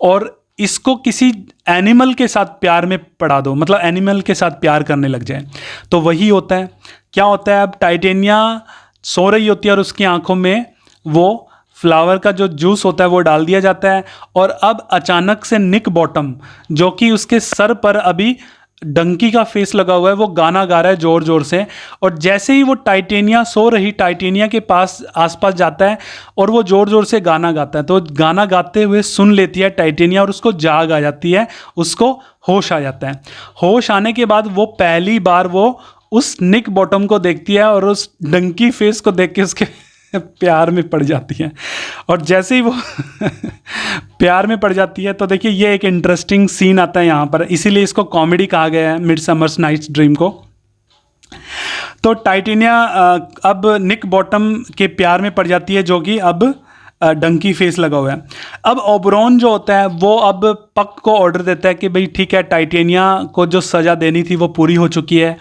और इसको किसी एनिमल के साथ प्यार में पड़ा दो, मतलब एनिमल के साथ प्यार करने लग जाए। तो वही होता है। क्या होता है, अब टाइटेनिया सो रही होती है और उसकी आंखों में वो फ्लावर का जो जूस होता है वो डाल दिया जाता है। और अब अचानक से निक बॉटम, जो कि उसके सर पर अभी डंकी का फेस लगा हुआ है, वो गाना गा रहा है जोर जोर से। और जैसे ही वो टाइटेनिया सो रही टाइटेनिया के पास आसपास जाता है और वो जोर जोर से गाना गाता है, तो गाना गाते हुए सुन लेती है टाइटेनिया और उसको जाग आ जाती है, उसको होश आ जाता है। होश आने के बाद वो पहली बार वो उस निक बॉटम को देखती है और उस डंकी फेस को देख के उसके प्यार में पड़ जाती है। और जैसे ही वो प्यार में पड़ जाती है, तो देखिए ये एक इंटरेस्टिंग सीन आता है यहाँ पर, इसीलिए इसको कॉमेडी कहा गया है, मिडसमर्स नाइट्स ड्रीम को। तो टाइटेनिया अब निक बॉटम के प्यार में पड़ जाती है, जो कि अब डंकी फेस लगा हुआ है। अब ओबरॉन जो होता है वो अब पक को ऑर्डर देता है कि भाई ठीक है, टाइटेनिया को जो सज़ा देनी थी वो पूरी हो चुकी है,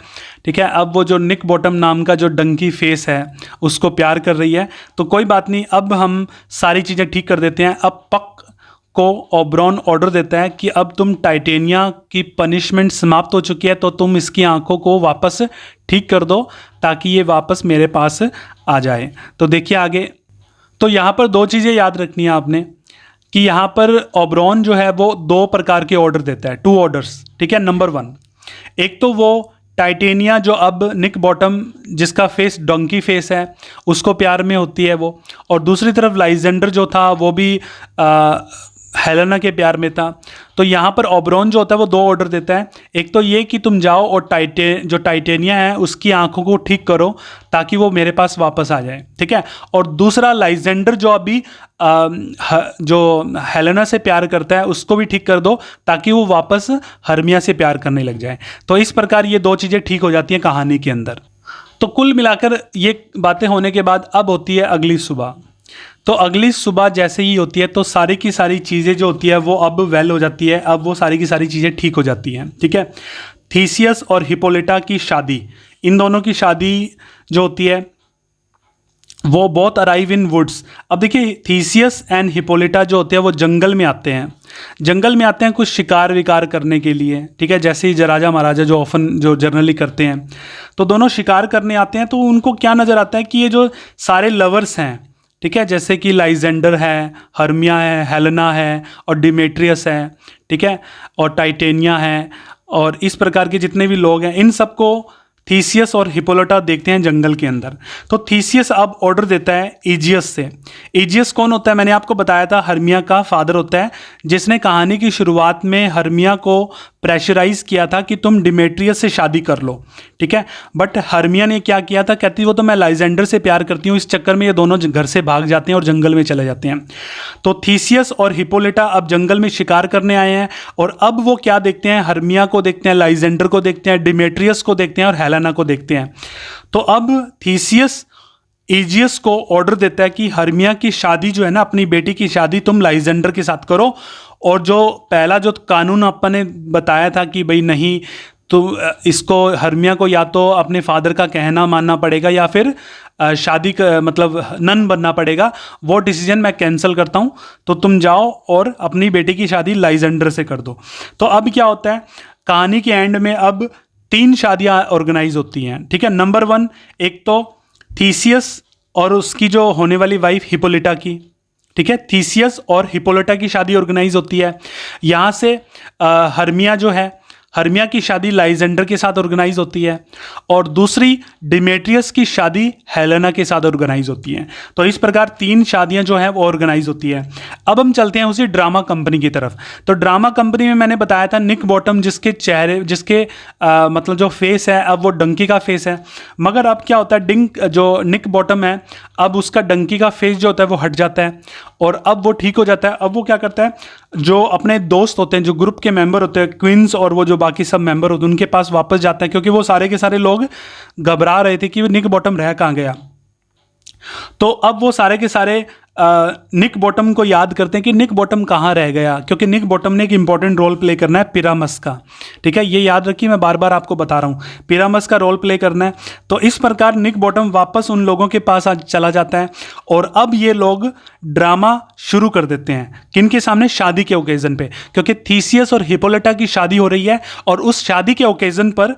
ठीक है। अब वो जो निक बॉटम नाम का जो डंकी फेस है उसको प्यार कर रही है, तो कोई बात नहीं, अब हम सारी चीज़ें ठीक कर देते हैं। अब पक को ओबरॉन ऑर्डर देता है कि अब तुम टाइटेनिया की पनिशमेंट समाप्त हो चुकी है, तो तुम इसकी आंखों को वापस ठीक कर दो ताकि ये वापस मेरे पास आ जाए। तो देखिए आगे, तो यहाँ पर दो चीज़ें याद रखनी है आपने कि यहाँ पर ओबरॉन जो है वो दो प्रकार के ऑर्डर देता है, 2 ऑर्डर्स, ठीक है। नंबर 1, एक तो वो टाइटेनिया जो अब निक बॉटम जिसका फेस डंकी फेस है उसको प्यार में होती है वो, और दूसरी तरफ लाइजेंडर जो था वो भी हेलेना के प्यार में था। तो यहाँ पर ओबरॉन जो होता है वो 2 ऑर्डर देता है, एक तो ये कि तुम जाओ और जो टाइटेनिया है उसकी आंखों को ठीक करो ताकि वो मेरे पास वापस आ जाए, ठीक है। और दूसरा लाइजेंडर जो अभी जो हेलेना से प्यार करता है उसको भी ठीक कर दो ताकि वो वापस हर्मिया से प्यार करने लग जाए। तो इस प्रकार ये 2 चीज़ें ठीक हो जाती हैं कहानी के अंदर। तो कुल मिलाकर ये बातें होने के बाद अब होती है अगली सुबह। तो अगली सुबह जैसे ही होती है तो सारी की सारी चीज़ें जो होती है वो अब वेल हो जाती है, अब वो सारी की सारी चीज़ें ठीक हो जाती हैं, ठीक है। थीसियस और हिपोलिटा की शादी, इन दोनों की शादी जो होती है वो बोथ अराइव इन वुड्स। अब देखिए थीसियस एंड हिपोलिटा जो होते हैं वो जंगल में आते हैं, जंगल में आते हैं कुछ शिकार विकार करने के लिए, ठीक है। जैसे ही राजा महाराजा जो ऑफन जो जर्नली करते हैं, तो दोनों शिकार करने आते हैं। तो उनको क्या नज़र आता है कि ये जो सारे लवर्स हैं, ठीक है, जैसे कि लाइजेंडर है, हर्मिया है, हेलेना है और डिमेट्रियस है, ठीक है, और टाइटेनिया है, और इस प्रकार के जितने भी लोग हैं इन सबको थीसियस और हिपोलिटा देखते हैं जंगल के अंदर। तो थीसियस अब ऑर्डर देता है इजियस से। इजियस कौन होता है, मैंने आपको बताया था हर्मिया का फादर होता है, जिसने कहानी की शुरुआत में हर्मिया को प्रेशराइज किया था कि तुम डिमेट्रियस से शादी कर लो, ठीक है। बट हर्मिया ने क्या किया था, कहती वो तो मैं लाइजेंडर से प्यार करती हूँ, इस चक्कर में ये दोनों घर से भाग जाते हैं और जंगल में चले जाते हैं। तो थीसियस और हिपोलिटा अब जंगल में शिकार करने आए हैं, और अब वो क्या देखते हैं, हर्मिया को देखते हैं, लाइजेंडर को देखते हैं, डिमेट्रियस को देखते हैं और हेलेना को देखते हैं। तो अब थीसियस इजियस को ऑर्डर देता है कि हर्मिया की शादी जो है ना, अपनी बेटी की शादी तुम लाइजेंडर के साथ करो। और जो पहला जो कानून अपन ने बताया था कि भाई नहीं, तो इसको हर्मिया को या तो अपने फादर का कहना मानना पड़ेगा या फिर शादी का मतलब नन बनना पड़ेगा, वो डिसीजन मैं कैंसिल करता हूँ, तो तुम जाओ और अपनी बेटी की शादी लाइजेंडर से कर दो। तो अब क्या होता है, कहानी के एंड में अब 3 शादियाँ ऑर्गेनाइज होती हैं, ठीक है। नंबर 1, एक तो थीसियस और उसकी जो होने वाली वाइफ हिपोलिटा की, ठीक है, थीसियस और हिपोलिटा की शादी ऑर्गेनाइज होती है। यहाँ से हर्मिया जो है, हर्मिया की शादी लाइजेंडर के साथ ऑर्गेनाइज होती है और दूसरी डिमेट्रियस की शादी हेलेना के साथ ऑर्गेनाइज होती है। तो इस प्रकार 3 शादियां जो हैं वो ऑर्गेनाइज होती है। अब हम चलते हैं उसी ड्रामा कंपनी की तरफ। तो ड्रामा कंपनी में मैंने बताया था निक बॉटम जिसके मतलब जो फेस है अब वो डंकी का फेस है, मगर अब क्या होता है जो निक बॉटम है अब उसका डंकी का फेस जो होता है वो हट जाता है और अब वो ठीक हो जाता है। अब वो क्या करता है, जो अपने दोस्त होते हैं, जो ग्रुप के मेंबर होते हैं, क्वींस और वो जो बाकी सब मेंबर होते हैं, उनके पास वापस जाता है, क्योंकि वो सारे के सारे लोग घबरा रहे थे कि निक बॉटम रह कहाँ गया। तो अब वो सारे के सारे निक बॉटम को याद करते हैं कि निक बॉटम कहाँ रह गया, क्योंकि निक बॉटम ने एक इंपॉर्टेंट रोल प्ले करना है पिरामस का। ठीक है, ये याद रखिए, मैं बार बार आपको बता रहा हूँ, पिरामस का रोल प्ले करना है। तो इस प्रकार निक बॉटम वापस उन लोगों के पास चला जाता है और अब ये लोग ड्रामा शुरू कर देते हैं किनके सामने, शादी के ओकेजन पे, क्योंकि थीसियस और हिपोलिटा की शादी हो रही है और उस शादी के ओकेजन पर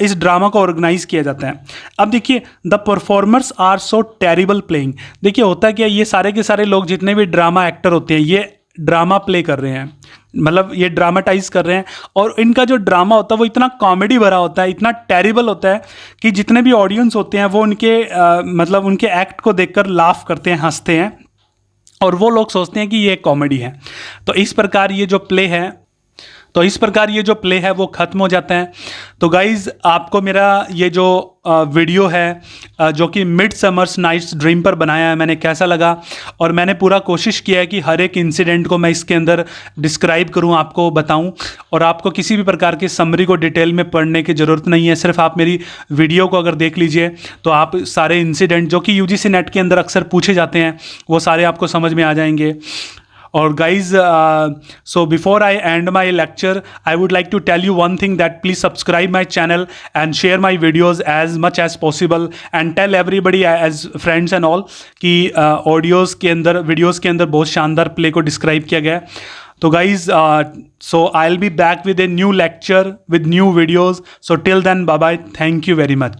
इस ड्रामा को ऑर्गेनाइज किया जाता है। अब देखिए, the performers are so terrible playing. देखिए होता है क्या, ये सारे के सारे लोग जितने भी ड्रामा एक्टर होते हैं ये ड्रामा प्ले कर रहे हैं, मतलब ये ड्रामाटाइज कर रहे हैं और इनका जो ड्रामा होता है वो इतना कॉमेडी भरा होता है, इतना टेरिबल होता है कि जितने भी ऑडियंस होते हैं वो उनके मतलब उनके एक्ट को देखकर लाफ करते हैं, हंसते हैं और वो लोग सोचते हैं कि ये कॉमेडी है। तो इस प्रकार ये जो प्ले है वो ख़त्म हो जाता है। तो गाइज़, आपको मेरा ये जो वीडियो है जो कि मिडसमर्स नाइट्स ड्रीम पर बनाया है, मैंने कैसा लगा, और मैंने पूरा कोशिश किया है कि हर एक इंसिडेंट को मैं इसके अंदर डिस्क्राइब करूं, आपको बताऊं, और आपको किसी भी प्रकार की समरी को डिटेल में पढ़ने की ज़रूरत नहीं है। सिर्फ आप मेरी वीडियो को अगर देख लीजिए तो आप सारे इंसिडेंट जो कि यूजीसी नेट के अंदर अक्सर पूछे जाते हैं वो सारे आपको समझ में आ जाएंगे। और guys, so before I end my lecture, I would like to tell you one thing, that please subscribe my channel and share my videos as much as possible and tell everybody as friends and all कि videos के अंदर बहुत शानदार play को describe किया गया है। तो guys, so I'll be back with a new lecture with new videos. So till then, bye bye. Thank you very much.